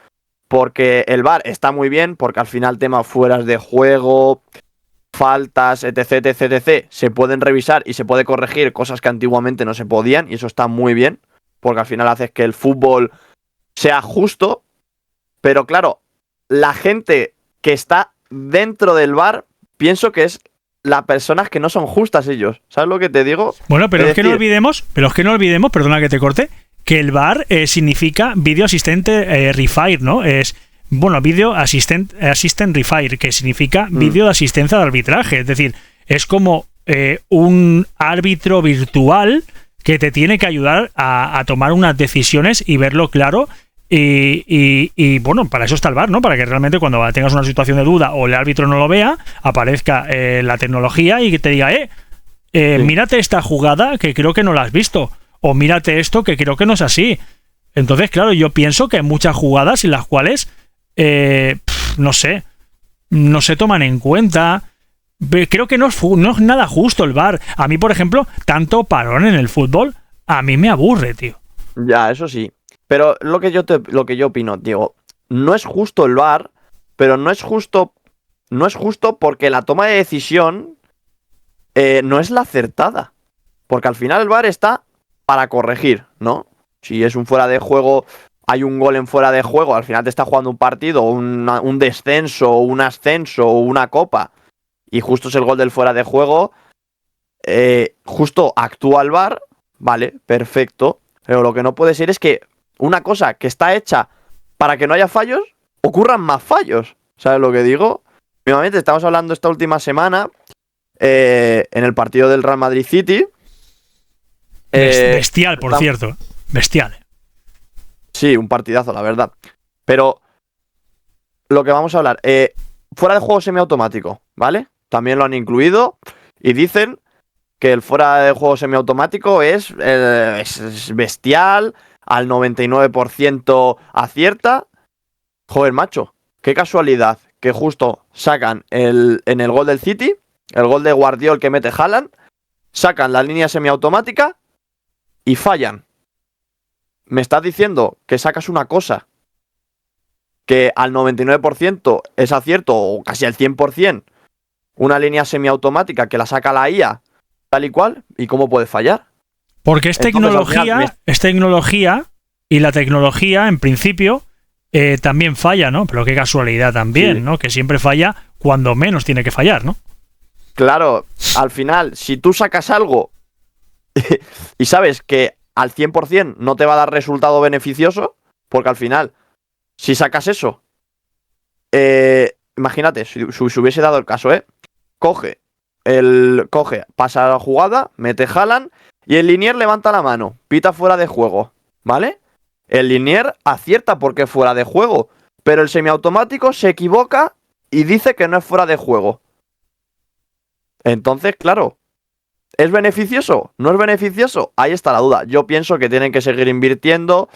Speaker 2: porque el VAR está muy bien, porque al final temas fueras de juego, faltas, etc, etc, etc, se pueden revisar y se puede corregir cosas que antiguamente no se podían, y eso está muy bien, porque al final haces que el fútbol sea justo. Pero claro, la gente que está dentro del VAR, pienso que es las personas que no son justas ellos. ¿Sabes lo que te digo?
Speaker 1: Bueno, pero es que no olvidemos, perdona que te corte, que el VAR significa Video Asistente Referee, ¿no? Es, bueno, Video Assistant Referee, que significa vídeo de asistencia de arbitraje. Es decir, es como un árbitro virtual que te tiene que ayudar a tomar unas decisiones y verlo claro. Y bueno, para eso está el VAR, ¿no? Para que realmente cuando tengas una situación de duda o el árbitro no lo vea, aparezca la tecnología y que te diga, mírate esta jugada que creo que no la has visto, o mírate esto que creo que no es así. Entonces, claro, yo pienso que hay muchas jugadas en las cuales no se toman en cuenta. Creo que no es nada justo el VAR. A mí, por ejemplo, tanto parón en el fútbol, a mí me aburre, tío.
Speaker 2: Ya, eso sí. Pero lo que yo opino, digo, no es justo el VAR, pero no es justo porque la toma de decisión no es la acertada. Porque al final el VAR está para corregir, ¿no? Si es un fuera de juego, hay un gol en fuera de juego, al final te está jugando un partido, un descenso, un ascenso o una copa, y justo es el gol del fuera de juego, justo actúa el VAR, vale, perfecto, pero lo que no puede ser es que una cosa que está hecha para que no haya fallos, ocurran más fallos. ¿Sabes lo que digo? Mismamente estamos hablando esta última semana en el partido del Real Madrid City.
Speaker 1: Bestial, por cierto. Bestial.
Speaker 2: Sí, un partidazo, la verdad. Pero lo que vamos a hablar, fuera de juego semiautomático, ¿vale? También lo han incluido y dicen que el fuera de juego semiautomático es bestial, al 99% acierta. Joder, macho, qué casualidad que justo sacan en el gol del City, el gol de Guardiol que mete Haaland, sacan la línea semiautomática y fallan. Me estás diciendo que sacas una cosa que al 99% es acierto, o casi al 100%, una línea semiautomática que la saca la IA, tal y cual, ¿y cómo puede fallar?
Speaker 1: Porque es tecnología y la tecnología, en principio, también falla, ¿no? Pero qué casualidad también, sí, ¿no? Que siempre falla cuando menos tiene que fallar, ¿no?
Speaker 2: Claro, al final, si tú sacas algo y sabes que al 100% no te va a dar resultado beneficioso, porque al final, si sacas eso, imagínate, si hubiese dado el caso, coge, pasa la jugada, mete Haaland y el linier levanta la mano, pita fuera de juego, ¿vale? El linier acierta porque es fuera de juego, pero el semiautomático se equivoca y dice que no es fuera de juego. Entonces, claro, ¿es beneficioso? ¿No es beneficioso? Ahí está la duda. Yo pienso que tienen que seguir invirtiendo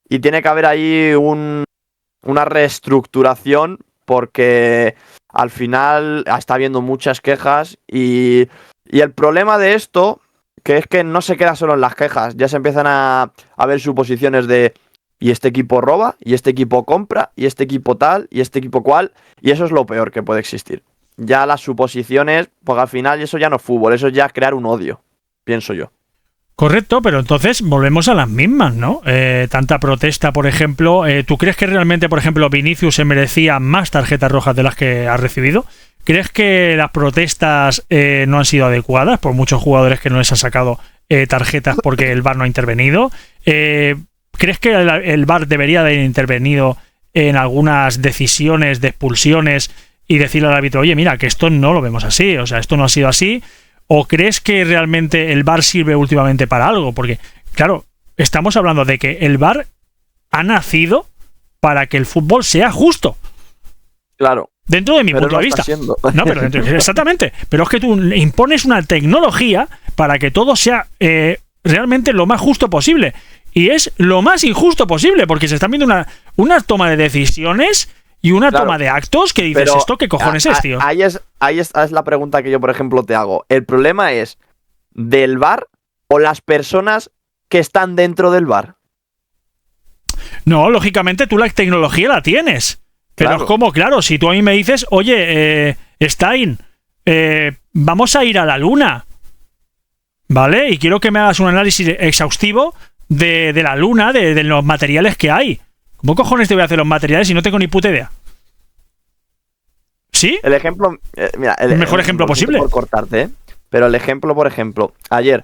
Speaker 2: y tiene que haber ahí una reestructuración, porque al final está habiendo muchas quejas y el problema de esto, que es que no se queda solo en las quejas, ya se empiezan a ver suposiciones de y este equipo roba, y este equipo compra, y este equipo tal, y este equipo cual, y eso es lo peor que puede existir. Ya las suposiciones, porque al final eso ya no es fútbol, eso es ya crear un odio, pienso yo.
Speaker 1: Correcto, pero entonces volvemos a las mismas, ¿no? Tanta protesta, por ejemplo. ¿Tú crees que realmente, por ejemplo, Vinicius se merecía más tarjetas rojas de las que ha recibido? ¿Crees que las protestas no han sido adecuadas por muchos jugadores que no les han sacado tarjetas porque el VAR no ha intervenido? ¿Crees que el VAR debería haber intervenido en algunas decisiones de expulsiones y decirle al árbitro, oye, mira, que esto no lo vemos así, o sea, esto no ha sido así? ¿O crees que realmente el VAR sirve últimamente para algo? Porque, claro, estamos hablando de que el VAR ha nacido para que el fútbol sea justo.
Speaker 2: Claro.
Speaker 1: Dentro de mi punto de vista. No, pero exactamente. Pero es que tú impones una tecnología para que todo sea realmente lo más justo posible. Y es lo más injusto posible, porque se están viendo una toma de decisiones y una toma de actos que dices, ¿esto qué cojones es, tío?
Speaker 2: Ahí es la pregunta que yo, por ejemplo, te hago. ¿El problema es del VAR o las personas que están dentro del VAR.
Speaker 1: No, lógicamente tú la tecnología la tienes. Pero
Speaker 2: Claro.
Speaker 1: es como, claro, si tú a mí me dices, oye, Stein, vamos a ir a la Luna, ¿vale? Y quiero que me hagas un análisis exhaustivo de la Luna, de los materiales que hay. ¿Cómo cojones te voy a hacer los materiales si no tengo ni puta idea? ¿Sí?
Speaker 2: El ejemplo, mira,
Speaker 1: El mejor ejemplo posible.
Speaker 2: Por cortarte, ¿eh? Pero el ejemplo, por ejemplo, ayer,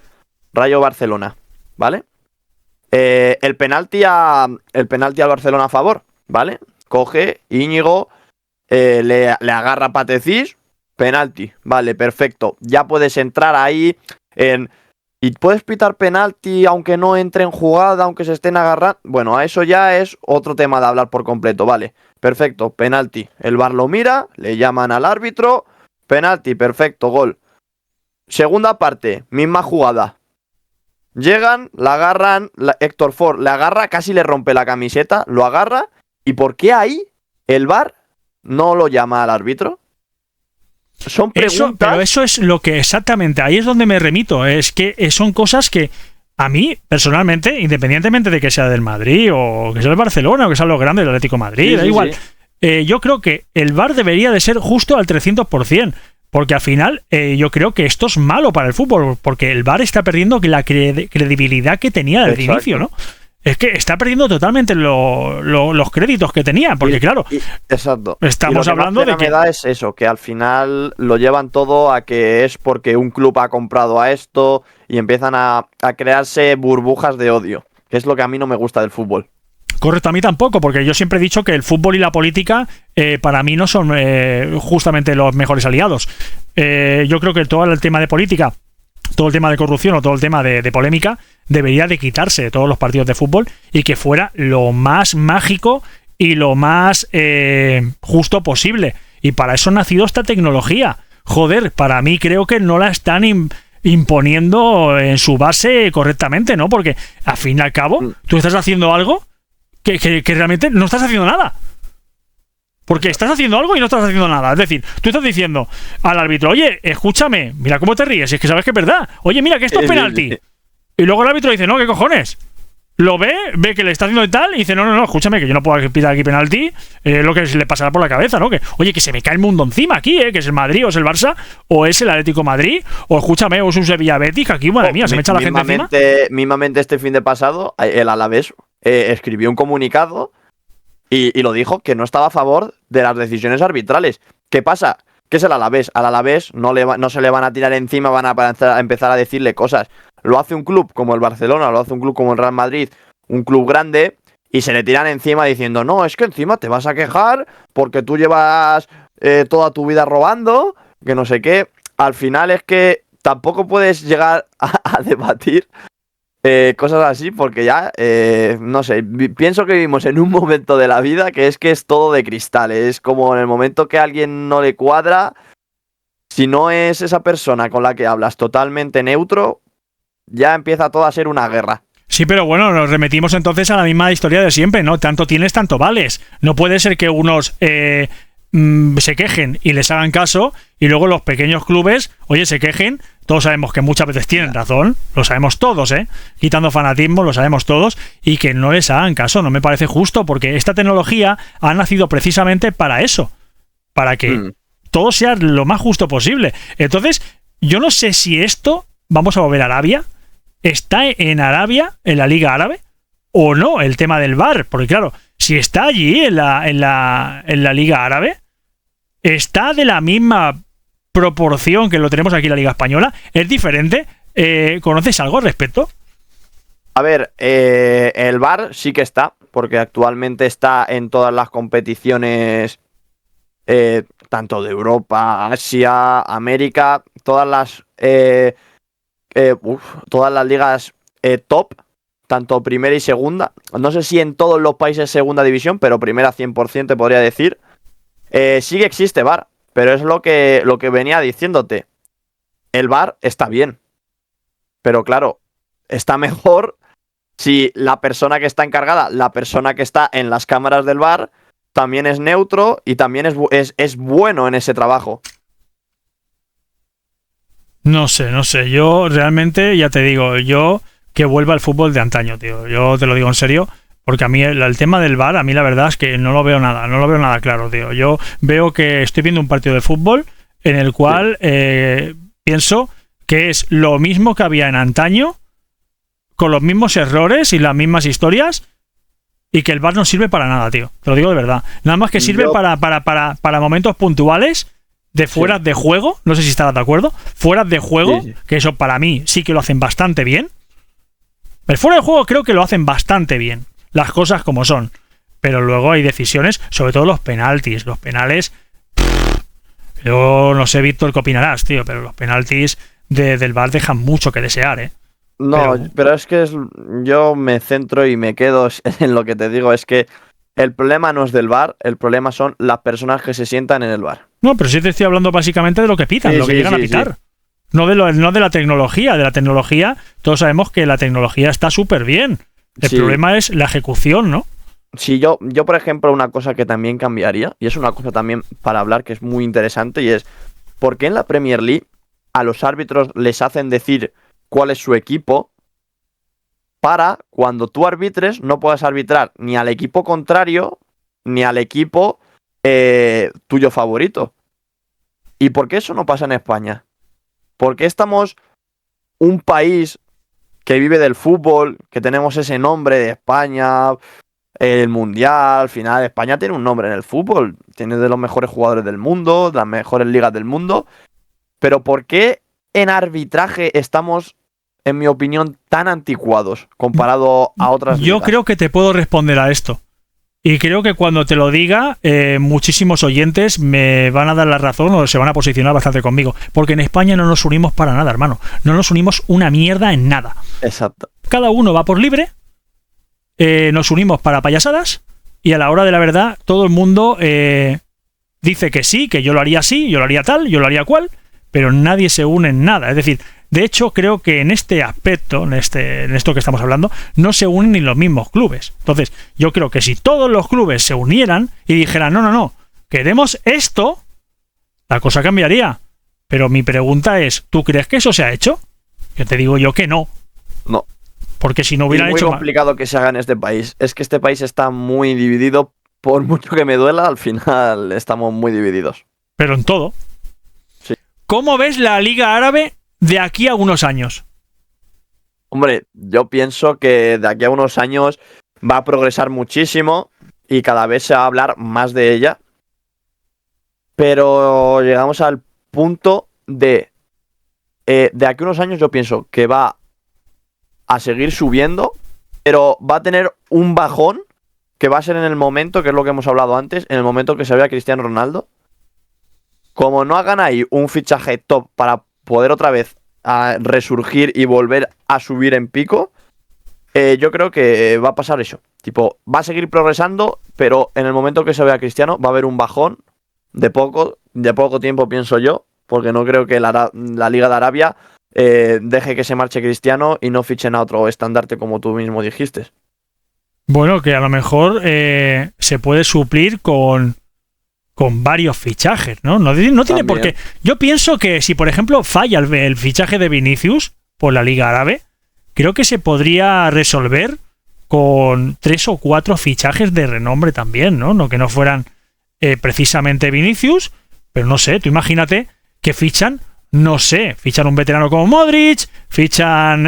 Speaker 2: Rayo Barcelona, ¿vale? El penalti al Barcelona a favor, ¿vale? Coge Íñigo, le agarra a Patecís, penalti, vale, perfecto. Ya puedes entrar ahí y puedes pitar penalti aunque no entre en jugada, aunque se estén agarrando. Bueno, a eso ya es otro tema de hablar por completo, vale. Perfecto, penalti. El VAR lo mira, le llaman al árbitro, penalti, perfecto, gol. Segunda parte, misma jugada. Llegan, la agarran, Héctor Ford le agarra, casi le rompe la camiseta, lo agarra. ¿Y por qué ahí el VAR no lo llama al árbitro? Son preguntas.
Speaker 1: Pero eso es lo que exactamente, ahí es donde me remito. Es que son cosas que a mí, personalmente, independientemente de que sea del Madrid o que sea del Barcelona o que sea lo grande del Atlético de Madrid,
Speaker 2: Sí,
Speaker 1: da
Speaker 2: sí,
Speaker 1: igual.
Speaker 2: sí.
Speaker 1: Yo creo que el VAR debería de ser justo al 300%. Porque al final yo creo que esto es malo para el fútbol, porque el VAR está perdiendo la credibilidad que tenía desde el inicio, ¿no? Es que está perdiendo totalmente los créditos que tenía, porque claro,
Speaker 2: exacto.
Speaker 1: estamos hablando de que...
Speaker 2: me da es eso, que al final lo llevan todo a que es porque un club ha comprado a esto y empiezan a crearse burbujas de odio, que es lo que a mí no me gusta del fútbol.
Speaker 1: Correcto, a mí tampoco, porque yo siempre he dicho que el fútbol y la política para mí no son justamente los mejores aliados. Yo creo que todo el tema de política, todo el tema de corrupción o todo el tema de polémica debería de quitarse de todos los partidos de fútbol y que fuera lo más mágico y lo más justo posible. Y para eso ha nacido esta tecnología. Joder, para mí creo que no la están imponiendo en su base correctamente, ¿no? Porque al fin y al cabo tú estás haciendo algo que realmente no estás haciendo nada. Porque estás haciendo algo y no estás haciendo nada. Es decir, tú estás diciendo al árbitro, oye, escúchame, mira cómo te ríes, es que sabes que es verdad. Oye, mira que esto es penalti. Y luego el árbitro dice, no, ¿qué cojones? Lo ve que le está haciendo y tal, y dice, no, escúchame, que yo no puedo pitar aquí penalti, lo que se le pasará por la cabeza, ¿no? Que, oye, que se me cae el mundo encima aquí, que es el Madrid, o es el Barça, o es el Atlético de Madrid, o escúchame, o es un Sevilla Betis, que aquí, madre mía, se me echa la gente encima.
Speaker 2: Mismamente este fin de pasado, el Alavés escribió un comunicado y lo dijo, que no estaba a favor de las decisiones arbitrales. ¿Qué pasa? ¿Qué es el Alavés? Al Alavés no se le van a tirar encima, van a empezar a decirle cosas. Lo hace un club como el Barcelona, lo hace un club como el Real Madrid, un club grande, y se le tiran encima diciendo, no, es que encima te vas a quejar porque tú llevas toda tu vida robando, que no sé qué. Al final es que tampoco puedes llegar a debatir cosas así porque ya, no sé, pienso que vivimos en un momento de la vida que es todo de cristal. Es como en el momento que a alguien no le cuadra, si no es esa persona con la que hablas totalmente neutro, ya empieza todo a ser una guerra.
Speaker 1: Sí, pero bueno, nos remitimos entonces a la misma historia de siempre, ¿no? Tanto tienes, tanto vales. No puede ser que unos se quejen y les hagan caso y luego los pequeños clubes, oye, se quejen. Todos sabemos que muchas veces tienen razón, lo sabemos todos, quitando fanatismo, lo sabemos todos, y que no les hagan caso. No me parece justo, porque esta tecnología ha nacido precisamente para eso, para que todo sea lo más justo posible. Entonces, yo no sé si esto, vamos a volver a Arabia, está en Arabia, en la Liga Árabe, o no, el tema del VAR, porque claro, si está allí en la Liga Árabe, está de la misma proporción que lo tenemos aquí en la Liga Española, es diferente. ¿Conoces algo al respecto?
Speaker 2: A ver, el VAR sí que está, porque actualmente está en todas las competiciones, tanto de Europa, Asia, América, todas las ligas top, tanto primera y segunda. No sé si en todos los países segunda división, pero primera 100% te podría decir. Sí que existe VAR, pero es lo que venía diciéndote. El VAR está bien, pero claro, está mejor si la persona que está encargada, la persona que está en las cámaras del VAR, también es neutro y también es bueno en ese trabajo.
Speaker 1: No sé, yo realmente, ya te digo, yo que vuelva el fútbol de antaño, tío. Yo te lo digo en serio, porque a mí el tema del VAR, a mí la verdad es que no lo veo nada claro, tío. Yo veo que estoy viendo un partido de fútbol en el cual pienso que es lo mismo que había en antaño, con los mismos errores y las mismas historias, y que el VAR no sirve para nada, tío. Te lo digo de verdad. Nada más que sirve para momentos puntuales de fueras de juego. No sé si estarás de acuerdo. Fueras de juego, que eso para mí sí que lo hacen bastante bien. El fuera de juego creo que lo hacen bastante bien. Las cosas como son. Pero luego hay decisiones, sobre todo los penaltis. Los penales... Yo no sé, Víctor, qué opinarás, tío, pero los penaltis del VAR dejan mucho que desear, ¿eh?
Speaker 2: No, pero es que yo me centro y me quedo en lo que te digo. Es que el problema no es del VAR, el problema son las personas que se sientan en el VAR.
Speaker 1: No, pero sí te estoy hablando básicamente de lo que pitan, lo que llegan a pitar. No de la tecnología. De la tecnología, todos sabemos que la tecnología está súper bien. El problema es la ejecución, ¿no?
Speaker 2: Sí, yo, por ejemplo, una cosa que también cambiaría, y es una cosa también para hablar que es muy interesante, y es, ¿por qué en la Premier League a los árbitros les hacen decir cuál es su equipo para cuando tú arbitres no puedas arbitrar ni al equipo contrario ni al equipo tuyo favorito? ¿Y por qué eso no pasa en España? ¿Por qué estamos un país que vive del fútbol, que tenemos ese nombre de España, el Mundial? Al final España tiene un nombre en el fútbol, tiene de los mejores jugadores del mundo, de las mejores ligas del mundo, pero ¿por qué en arbitraje estamos, en mi opinión, tan anticuados comparado a otras ligas?
Speaker 1: Yo creo que te puedo responder a esto. Y creo que cuando te lo diga, muchísimos oyentes me van a dar la razón o se van a posicionar bastante conmigo. Porque en España no nos unimos para nada, hermano. No nos unimos una mierda en nada.
Speaker 2: Exacto.
Speaker 1: Cada uno va por libre, nos unimos para payasadas, y a la hora de la verdad, todo el mundo dice que sí, que yo lo haría así, yo lo haría tal, yo lo haría cual, pero nadie se une en nada. Es decir, de hecho, creo que en este aspecto, en esto que estamos hablando, no se unen ni los mismos clubes. Entonces, yo creo que si todos los clubes se unieran y dijeran, no, queremos esto, la cosa cambiaría. Pero mi pregunta es, ¿tú crees que eso se ha hecho? Yo te digo yo que no.
Speaker 2: No.
Speaker 1: Porque si no hubieran hecho...
Speaker 2: Es muy complicado que se haga en este país. Es que este país está muy dividido. Por mucho que me duela, al final estamos muy divididos.
Speaker 1: Pero en todo.
Speaker 2: Sí.
Speaker 1: ¿Cómo ves la Liga Árabe de aquí a unos años?
Speaker 2: Hombre, yo pienso que de aquí a unos años va a progresar muchísimo y cada vez se va a hablar más de ella. Pero llegamos al punto de aquí a unos años yo pienso que va a seguir subiendo, pero va a tener un bajón que va a ser en el momento, que es lo que hemos hablado antes, en el momento que se vea Cristiano Ronaldo. Como no hagan ahí un fichaje top para poder otra vez resurgir y volver a subir en pico, yo creo que va a pasar eso. Tipo, va a seguir progresando, pero en el momento que se vea Cristiano va a haber un bajón de poco tiempo, pienso yo, porque no creo que la Liga de Arabia deje que se marche Cristiano y no fichen a otro estandarte como tú mismo dijiste.
Speaker 1: Bueno, que a lo mejor se puede suplir con varios fichajes, ¿no? No tiene por qué. Yo pienso que si, por ejemplo, falla el fichaje de Vinicius por la Liga Árabe, creo que se podría resolver con 3 o 4 fichajes de renombre también, ¿no? No que no fueran precisamente Vinicius, pero no sé, tú imagínate que fichan un veterano como Modric, fichan,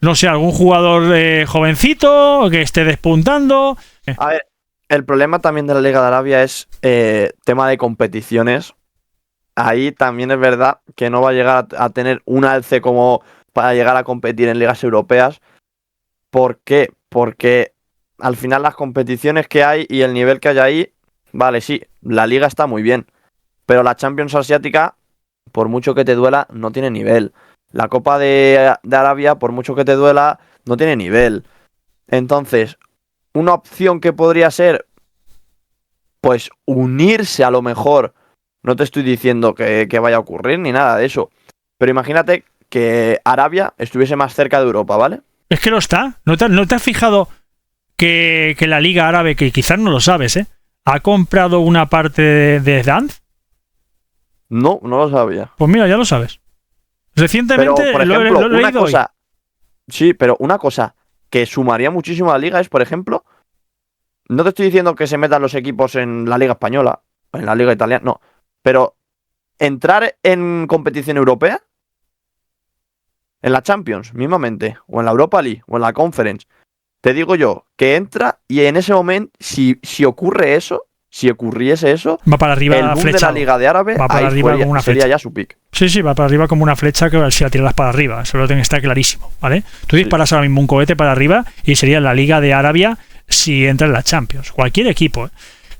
Speaker 1: no sé, algún jugador jovencito que esté despuntando.
Speaker 2: A ver, el problema también de la Liga de Arabia es tema de competiciones. Ahí también es verdad que no va a llegar a tener un alce como para llegar a competir en ligas europeas. ¿Por qué? Porque al final las competiciones que hay y el nivel que hay ahí, vale, sí, la liga está muy bien, pero la Champions Asiática, por mucho que te duela, no tiene nivel. La Copa de Arabia, por mucho que te duela, no tiene nivel. Entonces, una opción que podría ser, pues, unirse a lo mejor. No te estoy diciendo que vaya a ocurrir ni nada de eso. Pero imagínate que Arabia estuviese más cerca de Europa, ¿vale?
Speaker 1: Es que lo está. ¿No te has fijado que la Liga Árabe, que quizás no lo sabes, ha comprado una parte de Danz?
Speaker 2: No lo sabía.
Speaker 1: Pues mira, ya lo sabes. Recientemente
Speaker 2: pero, por ejemplo,
Speaker 1: lo he leído hoy.
Speaker 2: Sí, pero una cosa que sumaría muchísimo a la liga es, por ejemplo, no te estoy diciendo que se metan los equipos en la liga española, o en la liga italiana, no, pero entrar en competición europea, en la Champions, mismamente, o en la Europa League, o en la Conference, te digo yo, que entra y en ese momento, si ocurriese eso,
Speaker 1: Va para arriba
Speaker 2: el boom de la
Speaker 1: flechado.
Speaker 2: liga de árabe
Speaker 1: Va para
Speaker 2: ahí
Speaker 1: arriba como una
Speaker 2: sería
Speaker 1: flecha.
Speaker 2: ya su pick.
Speaker 1: Sí, va para arriba como una flecha que si la tiras para arriba. Eso lo tiene que estar clarísimo, ¿vale? Tú disparas ahora mismo un cohete para arriba y sería la Liga de Arabia si entra en la Champions. Cualquier equipo, ¿eh?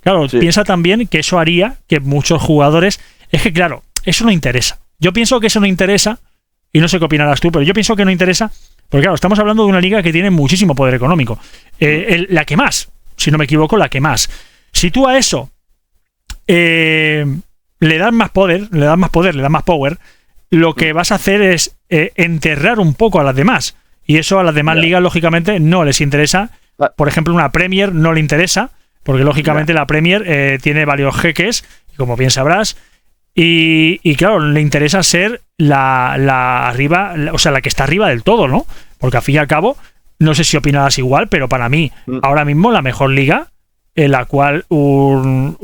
Speaker 1: Claro, piensa también que eso haría que muchos jugadores... Es que, claro, eso no interesa. Yo pienso que eso no interesa, y no sé qué opinarás tú, pero yo pienso que no interesa, porque, claro, estamos hablando de una liga que tiene muchísimo poder económico. La que más, si no me equivoco, la que más. Si tú a eso le das más poder, le das más power, lo que vas a hacer es enterrar un poco a las demás. Y eso a las demás ligas, lógicamente, no les interesa. Por ejemplo, una Premier no le interesa, porque lógicamente la Premier tiene varios jeques, como bien sabrás, y claro, le interesa ser la arriba, o sea, la que está arriba del todo, ¿no? Porque al fin y al cabo, no sé si opinarás igual, pero para mí, ahora mismo la mejor liga en la cual un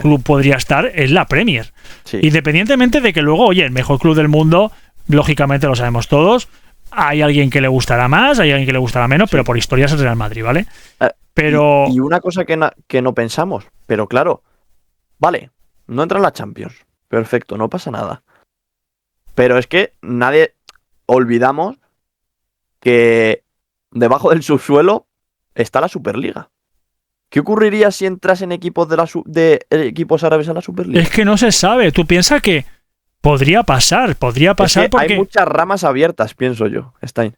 Speaker 1: club podría estar es la Premier.
Speaker 2: Sí.
Speaker 1: Independientemente de que luego, oye, el mejor club del mundo, lógicamente lo sabemos todos, hay alguien que le gustará más, hay alguien que le gustará menos, pero por historia es el Real Madrid, ¿vale? Pero...
Speaker 2: Y una cosa que no pensamos, pero claro, vale, no entra en la Champions, perfecto, no pasa nada. Pero es que olvidamos que debajo del subsuelo está la Superliga. ¿Qué ocurriría si entras en equipos de equipos árabes a la Superliga?
Speaker 1: Es que no se sabe. Tú piensas que podría pasar es que
Speaker 2: porque hay muchas ramas abiertas, pienso yo, Stein.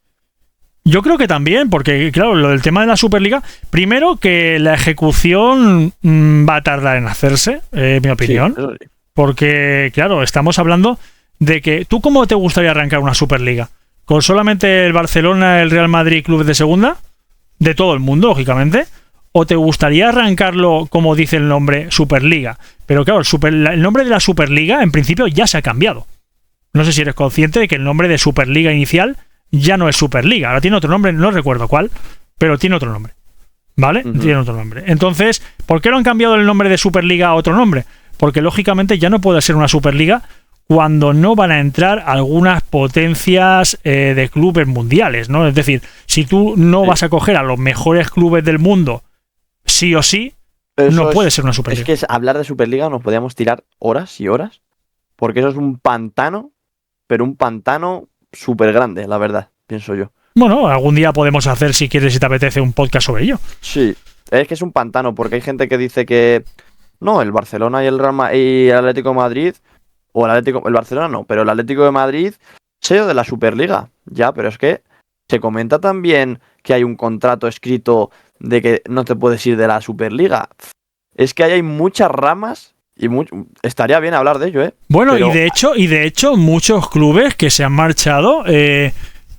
Speaker 1: Yo creo que también, porque claro, lo del tema de la Superliga, primero que la ejecución va a tardar en hacerse, mi opinión,
Speaker 2: sí, eso sí.
Speaker 1: Porque claro, estamos hablando de que ¿tú cómo te gustaría arrancar una Superliga? ¿Con solamente el Barcelona, el Real Madrid, clubes de segunda? De todo el mundo, lógicamente. ¿O te gustaría arrancarlo, como dice el nombre, Superliga? Pero claro, el nombre de la Superliga, en principio, ya se ha cambiado. No sé si eres consciente de que el nombre de Superliga inicial ya no es Superliga. Ahora tiene otro nombre, no recuerdo cuál, pero tiene otro nombre. ¿Vale? Tiene otro nombre. Entonces, ¿por qué no han cambiado el nombre de Superliga a otro nombre? Porque, lógicamente, ya no puede ser una Superliga cuando no van a entrar algunas potencias de clubes mundiales, ¿no? Es decir, si tú no vas a coger a los mejores clubes del mundo sí o sí, no puede ser una Superliga.
Speaker 2: Es que hablar de Superliga nos podíamos tirar horas y horas, porque eso es un pantano, pero un pantano súper grande, la verdad, pienso yo.
Speaker 1: Bueno, algún día podemos hacer, si quieres, si te apetece, un podcast sobre ello.
Speaker 2: Sí, es que es un pantano, porque hay gente que dice que no, el Barcelona y el Atlético de Madrid, o el Barcelona no, pero el Atlético de Madrid se ha ido de la Superliga, ya, pero es que se comenta también que hay un contrato escrito de que no te puedes ir de la Superliga. Es que ahí hay muchas ramas y estaría bien hablar de ello, ¿eh?
Speaker 1: Bueno, pero... y de hecho muchos clubes que se han marchado,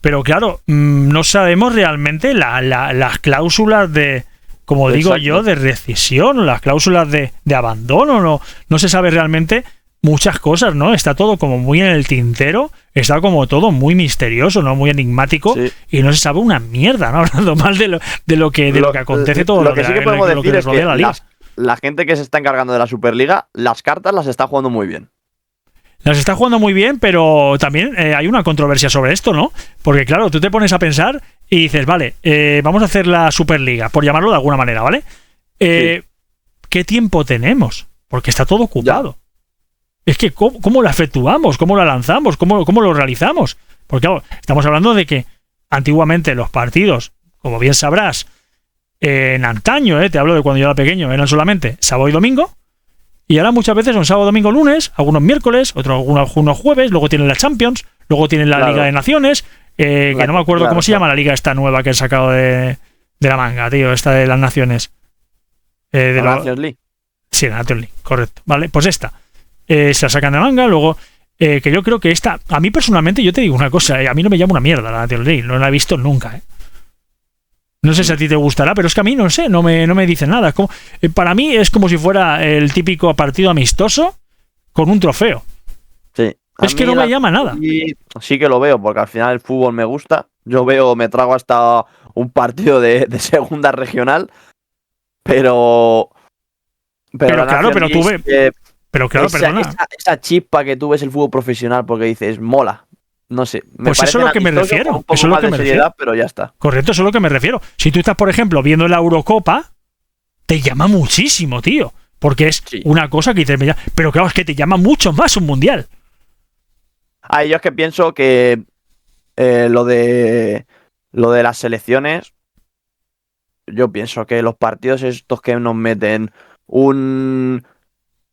Speaker 1: pero claro, no sabemos realmente las cláusulas de, como digo yo, de rescisión, las cláusulas de abandono, no se sabe realmente muchas cosas, ¿no? Está todo como muy en el tintero, está como todo muy misterioso, ¿no? Muy enigmático, y no se sabe una mierda, ¿no? Hablando mal de lo que acontece todo
Speaker 2: lo que sí que podemos decir es que la gente que se está encargando de la Superliga, las cartas las está jugando muy bien.
Speaker 1: Las está jugando muy bien, pero también hay una controversia sobre esto, ¿no? Porque claro, tú te pones a pensar y dices, vale, vamos a hacer la Superliga, por llamarlo de alguna manera, ¿vale? ¿Qué tiempo tenemos? Porque está todo ocupado. Ya. Es que, ¿cómo la efectuamos? ¿Cómo la lanzamos? ¿Cómo lo realizamos? Porque claro, estamos hablando de que antiguamente los partidos, como bien sabrás, en antaño, te hablo de cuando yo era pequeño, eran solamente sábado y domingo, y ahora muchas veces son sábado, domingo, lunes, algunos miércoles, algunos jueves, luego tienen la Champions, luego tienen la Liga de Naciones, que no me acuerdo cómo se llama la liga esta nueva que han sacado de la manga, tío, esta de las Naciones.
Speaker 2: ¿La Nations League?
Speaker 1: Sí, la Nations League, correcto. Vale, pues esta. Se la sacan de manga, luego que yo creo que esta, a mí personalmente, yo te digo una cosa, a mí no me llama una mierda la Nations League, no la he visto nunca, No sé si a ti te gustará, pero es que a mí no sé, no me dice nada. Como, para mí es como si fuera el típico partido amistoso con un trofeo.
Speaker 2: Sí,
Speaker 1: Es que no me llama nada.
Speaker 2: Sí que lo veo, porque al final el fútbol me gusta. Me trago hasta un partido de segunda regional, pero
Speaker 1: claro, pero tú ves. Pero claro, perdona.
Speaker 2: Esa chispa que tú ves el fútbol profesional porque dices, mola. No sé.
Speaker 1: Pues eso es lo que me refiero.
Speaker 2: Un poco más de seriedad, pero ya está.
Speaker 1: Correcto, eso es lo que me refiero. Si tú estás, por ejemplo, viendo la Eurocopa, te llama muchísimo, tío. Porque es una cosa que dices, pero claro, es que te llama mucho más un mundial.
Speaker 2: Yo es que pienso que lo de las selecciones, yo pienso que los partidos estos que nos meten un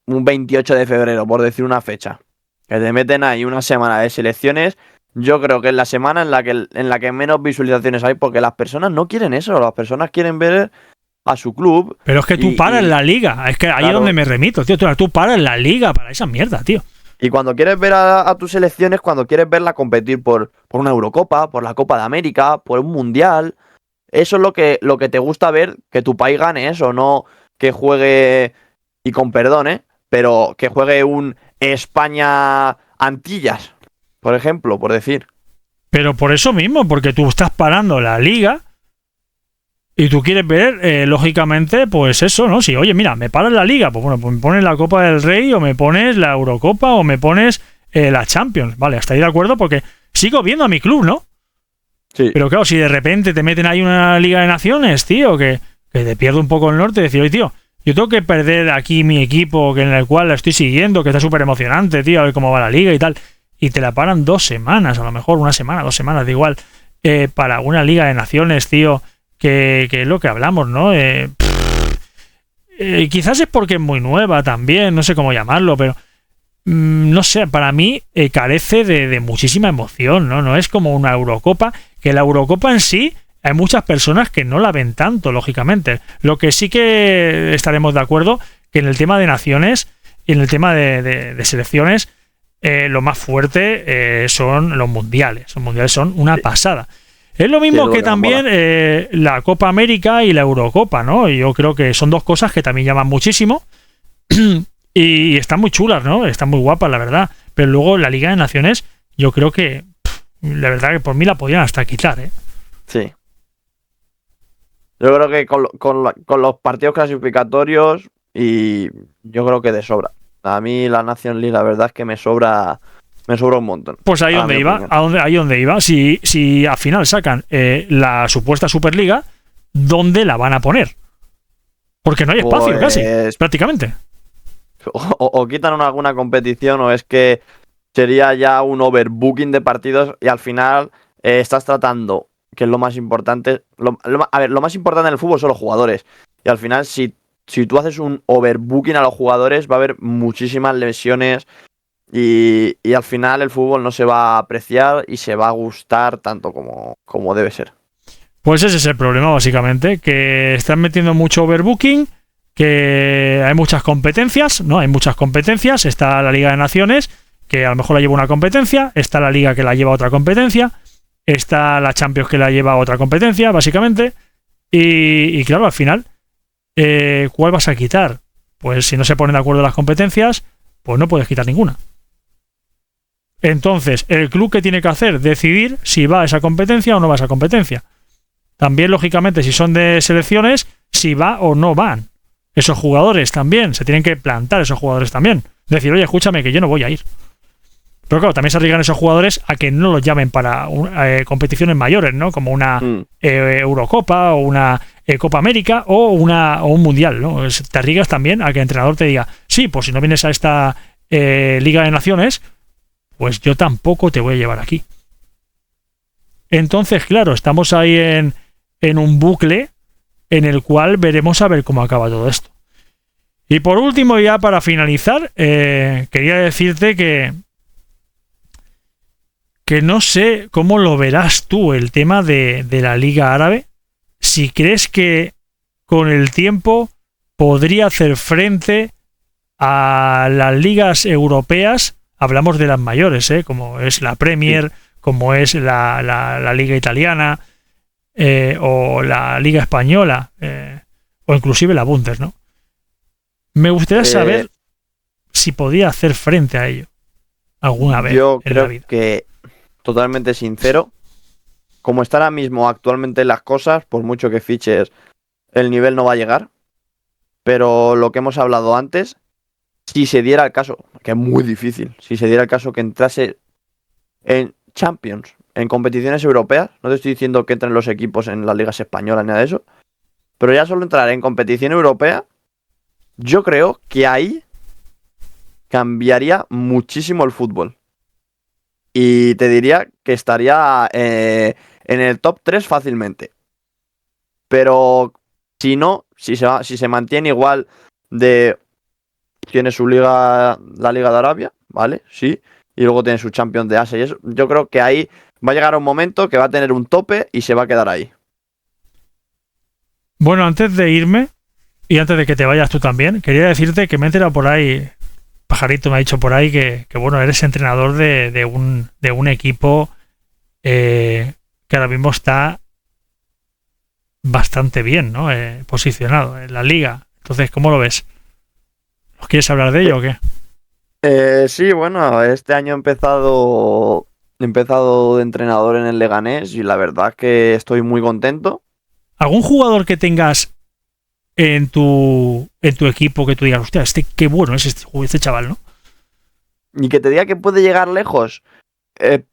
Speaker 2: 28 de febrero, por decir una fecha, que te meten ahí una semana de selecciones, yo creo que es la semana en la que menos visualizaciones hay, porque las personas no quieren eso, las personas quieren ver a su club.
Speaker 1: Pero es que tú paras la liga, es que ahí es donde me remito, tío, tú paras la liga para esa mierda, tío.
Speaker 2: Y cuando quieres ver a tus selecciones, cuando quieres verla competir por una Eurocopa, por la Copa de América, por un Mundial, eso es lo que te gusta ver, que tu país gane eso, no que juegue, y con perdón, pero que juegue un España-Antillas, por ejemplo, por decir.
Speaker 1: Pero por eso mismo, porque tú estás parando la liga y tú quieres ver, lógicamente, pues eso, ¿no? Si, oye, mira, me paras la liga, pues bueno, pues me pones la Copa del Rey o me pones la Eurocopa o me pones la Champions. Vale, hasta ahí de acuerdo porque sigo viendo a mi club, ¿no?
Speaker 2: Sí.
Speaker 1: Pero claro, si de repente te meten ahí una Liga de Naciones, tío, que te pierde un poco el norte, decir, oye, tío, yo tengo que perder aquí mi equipo en el cual la estoy siguiendo, que está súper emocionante, tío, a ver cómo va la liga y tal, y te la paran 2 semanas, a lo mejor 1 semana, 2 semanas, da igual, para una Liga de Naciones, tío, que es lo que hablamos, ¿no? Quizás es porque es muy nueva también, no sé cómo llamarlo, pero no sé, para mí carece de muchísima emoción, ¿no? No es como una Eurocopa, que la Eurocopa en sí hay muchas personas que no la ven tanto, lógicamente. Lo que sí que estaremos de acuerdo que en el tema de naciones y en el tema de selecciones, lo más fuerte son los mundiales. Los mundiales son una pasada. Es lo mismo que también la Copa América y la Eurocopa, ¿no? Y yo creo que son 2 cosas que también llaman muchísimo y están muy chulas, ¿no? Están muy guapas, la verdad. Pero luego la Liga de Naciones, yo creo que la verdad que por mí la podrían hasta quitar, ¿eh?
Speaker 2: Sí. Yo creo que con los partidos clasificatorios, y yo creo que de sobra. A mí la Nation League, la verdad es que me sobra un montón.
Speaker 1: Pues ahí donde iba, ahí donde iba. Si al final sacan la supuesta Superliga, ¿dónde la van a poner? Porque no hay espacio casi, prácticamente.
Speaker 2: O quitan alguna competición, o es que sería ya un overbooking de partidos y al final estás tratando, que es lo más importante. Lo más importante en el fútbol son los jugadores. Y al final, si tú haces un overbooking a los jugadores, va a haber muchísimas lesiones. Y al final el fútbol no se va a apreciar y se va a gustar tanto como debe ser.
Speaker 1: Pues ese es el problema, básicamente, que están metiendo mucho overbooking, que hay muchas competencias, ¿no? Hay muchas competencias. Está la Liga de Naciones, que a lo mejor la lleva una competencia, está la Liga que la lleva otra competencia, está la Champions que la lleva otra competencia, básicamente, y claro, al final, ¿cuál vas a quitar? Pues si no se ponen de acuerdo las competencias, pues no puedes quitar ninguna. Entonces, el club que tiene que hacer, decidir si va a esa competencia o no va a esa competencia. También, lógicamente, si son de selecciones, si va o no van. Esos jugadores también, se tienen que plantar esos jugadores también. Decir, oye, escúchame, que yo no voy a ir. Pero claro, también se arriesgan esos jugadores a que no los llamen para competiciones mayores, ¿no? Como una Eurocopa o una Copa América o un Mundial, ¿no? Te arriesgas también a que el entrenador te diga, sí, pues si no vienes a esta Liga de Naciones, pues yo tampoco te voy a llevar aquí. Entonces, claro, estamos ahí en un bucle en el cual veremos a ver cómo acaba todo esto. Y por último, ya para finalizar, quería decirte que no sé cómo lo verás tú el tema de la Liga Árabe. Si crees que con el tiempo podría hacer frente a las ligas europeas, hablamos de las mayores, como es la Premier, como es la Liga Italiana, o la Liga Española, o inclusive la Bundes, ¿no? Me gustaría saber si podía hacer frente a ello, alguna vez
Speaker 2: Yo
Speaker 1: en la
Speaker 2: creo
Speaker 1: vida.
Speaker 2: que, totalmente sincero, como está ahora mismo actualmente las cosas, por mucho que fiches, el nivel no va a llegar. Pero lo que hemos hablado antes, si se diera el caso, que es muy difícil, si se diera el caso que entrase en Champions, en competiciones europeas, no te estoy diciendo que entren los equipos en las ligas españolas ni nada de eso, pero ya solo entrar en competición europea, yo creo que ahí cambiaría muchísimo el fútbol. Y te diría que estaría en el top 3 fácilmente. Pero si no, si se mantiene igual de... Tiene su liga, la Liga de Arabia, ¿vale? Sí. Y luego tiene su Champions de Asia y eso. Yo creo que ahí va a llegar un momento que va a tener un tope y se va a quedar ahí.
Speaker 1: Bueno, antes de irme y antes de que te vayas tú también, quería decirte que me he enterado por ahí, Pajarito me ha dicho por ahí que bueno, eres entrenador de un equipo que ahora mismo está bastante bien, ¿no? Posicionado en la liga. Entonces, ¿cómo lo ves? ¿Os quieres hablar de ello o qué?
Speaker 2: Sí, bueno, este año he empezado de entrenador en el Leganés y la verdad es que estoy muy contento.
Speaker 1: ¿Algún jugador que tengas en tu equipo que tú digas, hostia, qué bueno es este chaval, ¿no?
Speaker 2: Y que te diga que puede llegar lejos, eh,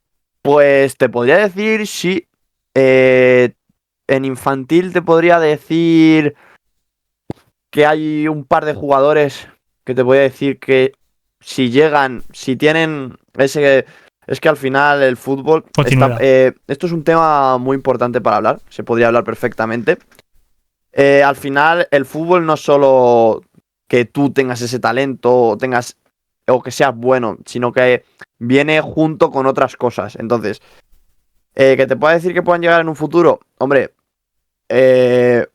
Speaker 2: pues te podría decir, sí. En infantil te podría decir que hay un par de jugadores que te voy a decir que si llegan, si tienen ese... Es que al final el fútbol está...
Speaker 1: Continuidad.
Speaker 2: Esto es un tema muy importante para hablar, se podría hablar perfectamente. Al final el fútbol no es solo que tú tengas ese talento o que seas bueno, sino que viene junto con otras cosas. Entonces, que te pueda decir que puedan llegar en un futuro, hombre,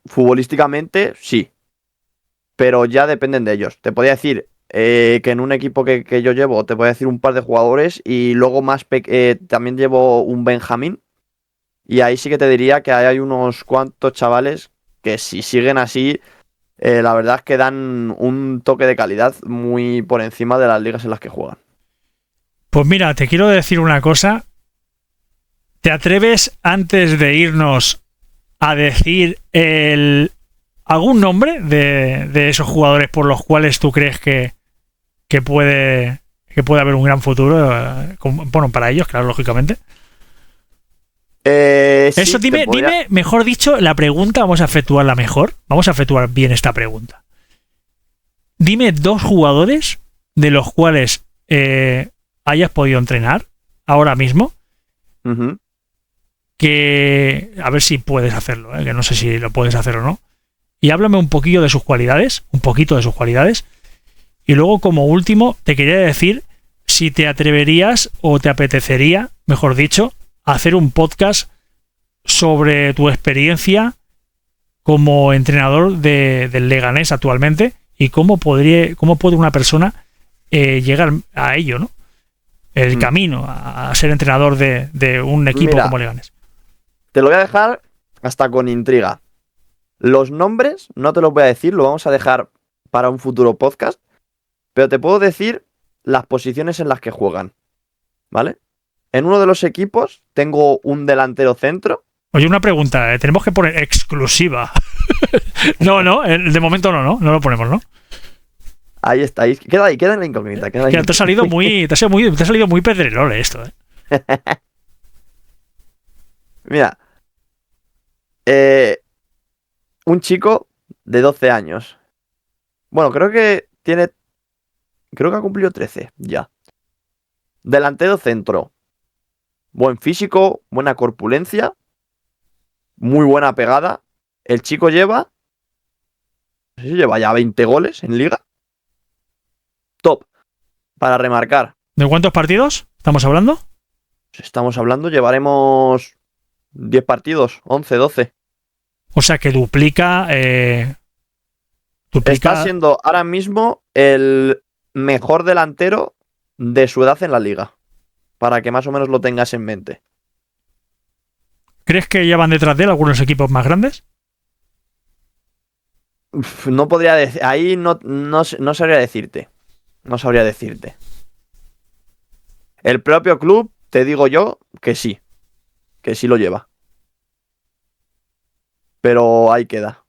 Speaker 2: futbolísticamente sí, pero ya dependen de ellos. Te podría decir que en un equipo que yo llevo, te podría decir un par de jugadores y luego también llevo un Benjamín. Y ahí sí que te diría que hay unos cuantos chavales que si siguen así, la verdad es que dan un toque de calidad muy por encima de las ligas en las que juegan.
Speaker 1: Pues mira, te quiero decir una cosa. ¿Te atreves antes de irnos a decir algún nombre de esos jugadores por los cuales tú crees que puede haber un gran futuro? Bueno, para ellos, claro, lógicamente.
Speaker 2: Sí,
Speaker 1: Eso, dime, mejor dicho, la pregunta, vamos a efectuarla mejor. Vamos a efectuar bien esta pregunta. Dime dos jugadores de los cuales hayas podido entrenar ahora mismo.
Speaker 2: Uh-huh.
Speaker 1: Que a ver si puedes hacerlo, que no sé si lo puedes hacer o no. Y háblame un poquito de sus cualidades, un poquito de sus cualidades. Y luego, como último, te quería decir si te atreverías o te apetecería, mejor dicho, hacer un podcast sobre tu experiencia como entrenador del Leganés actualmente y cómo puede una persona llegar a ello, ¿no? El camino a ser entrenador de un equipo como Leganés.
Speaker 2: Te lo voy a dejar hasta con intriga. Los nombres no te los voy a decir, lo vamos a dejar para un futuro podcast, pero te puedo decir las posiciones en las que juegan, ¿vale? En uno de los equipos tengo un delantero centro.
Speaker 1: Oye, una pregunta, tenemos que poner exclusiva. No, de momento no lo ponemos, ¿no?
Speaker 2: Ahí está, queda en la incógnita.
Speaker 1: Te ha salido muy pedrerol esto,
Speaker 2: Mira, un chico de 12 años. Bueno, creo que ha cumplido 13 ya. Delantero centro. Buen físico, buena corpulencia, muy buena pegada. El chico lleva, no sé si lleva ya 20 goles en liga. Top. Para remarcar.
Speaker 1: ¿De cuántos partidos estamos hablando?
Speaker 2: Estamos hablando, llevaremos 10 partidos, 11, 12.
Speaker 1: O sea que duplica.
Speaker 2: Está siendo ahora mismo el mejor delantero de su edad en la liga. Para que más o menos lo tengas en mente.
Speaker 1: ¿Crees que ya van detrás de él algunos equipos más grandes?
Speaker 2: No podría decir. Ahí no sabría decirte. No sabría decirte. El propio club, te digo yo, que sí lo lleva. Pero ahí queda.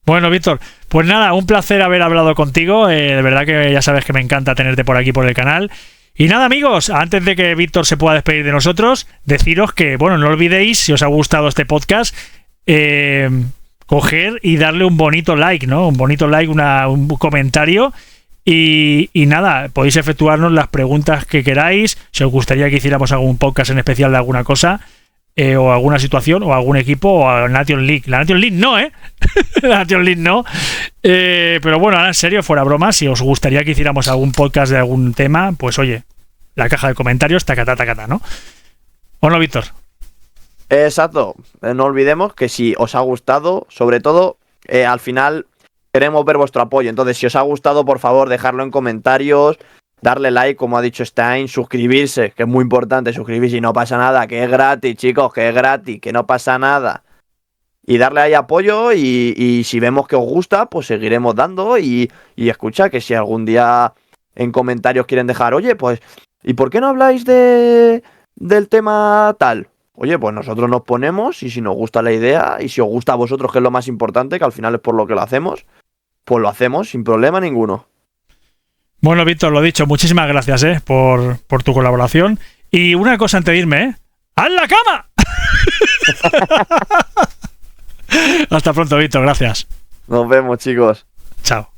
Speaker 1: Bueno, Víctor, pues nada, un placer haber hablado contigo. De verdad que ya sabes que me encanta tenerte por aquí por el canal. Y nada, amigos, antes de que Víctor se pueda despedir de nosotros, deciros que, bueno, no olvidéis, si os ha gustado este podcast, coger y darle un bonito like, ¿no? Un bonito like, un comentario. Y nada, podéis efectuarnos las preguntas que queráis. Si os gustaría que hiciéramos algún podcast en especial de alguna cosa, o alguna situación, o algún equipo, o a Nation League. La Nation League no, ¿eh? La Nation League no. Pero bueno, ahora en serio, fuera broma, si os gustaría que hiciéramos algún podcast de algún tema, pues oye, la caja de comentarios, tacatá, ¿no? ¿O no, Víctor?
Speaker 2: Exacto. No olvidemos que si os ha gustado, sobre todo, al final queremos ver vuestro apoyo. Entonces, si os ha gustado, por favor, dejadlo en comentarios, darle like, como ha dicho Stein, suscribirse, que es muy importante suscribirse y no pasa nada, que es gratis, chicos, que es gratis, que no pasa nada. Y darle ahí apoyo y si vemos que os gusta, pues seguiremos dando y escucha que si algún día en comentarios quieren dejar, oye, pues, ¿y por qué no habláis del tema tal? Oye, pues nosotros nos ponemos y si nos gusta la idea y si os gusta a vosotros, que es lo más importante, que al final es por lo que lo hacemos, pues lo hacemos sin problema ninguno.
Speaker 1: Bueno, Víctor, lo dicho, muchísimas gracias por tu colaboración. Y una cosa antes de irme, ¡haz la cama! Hasta pronto, Víctor, gracias.
Speaker 2: Nos vemos, chicos.
Speaker 1: Chao.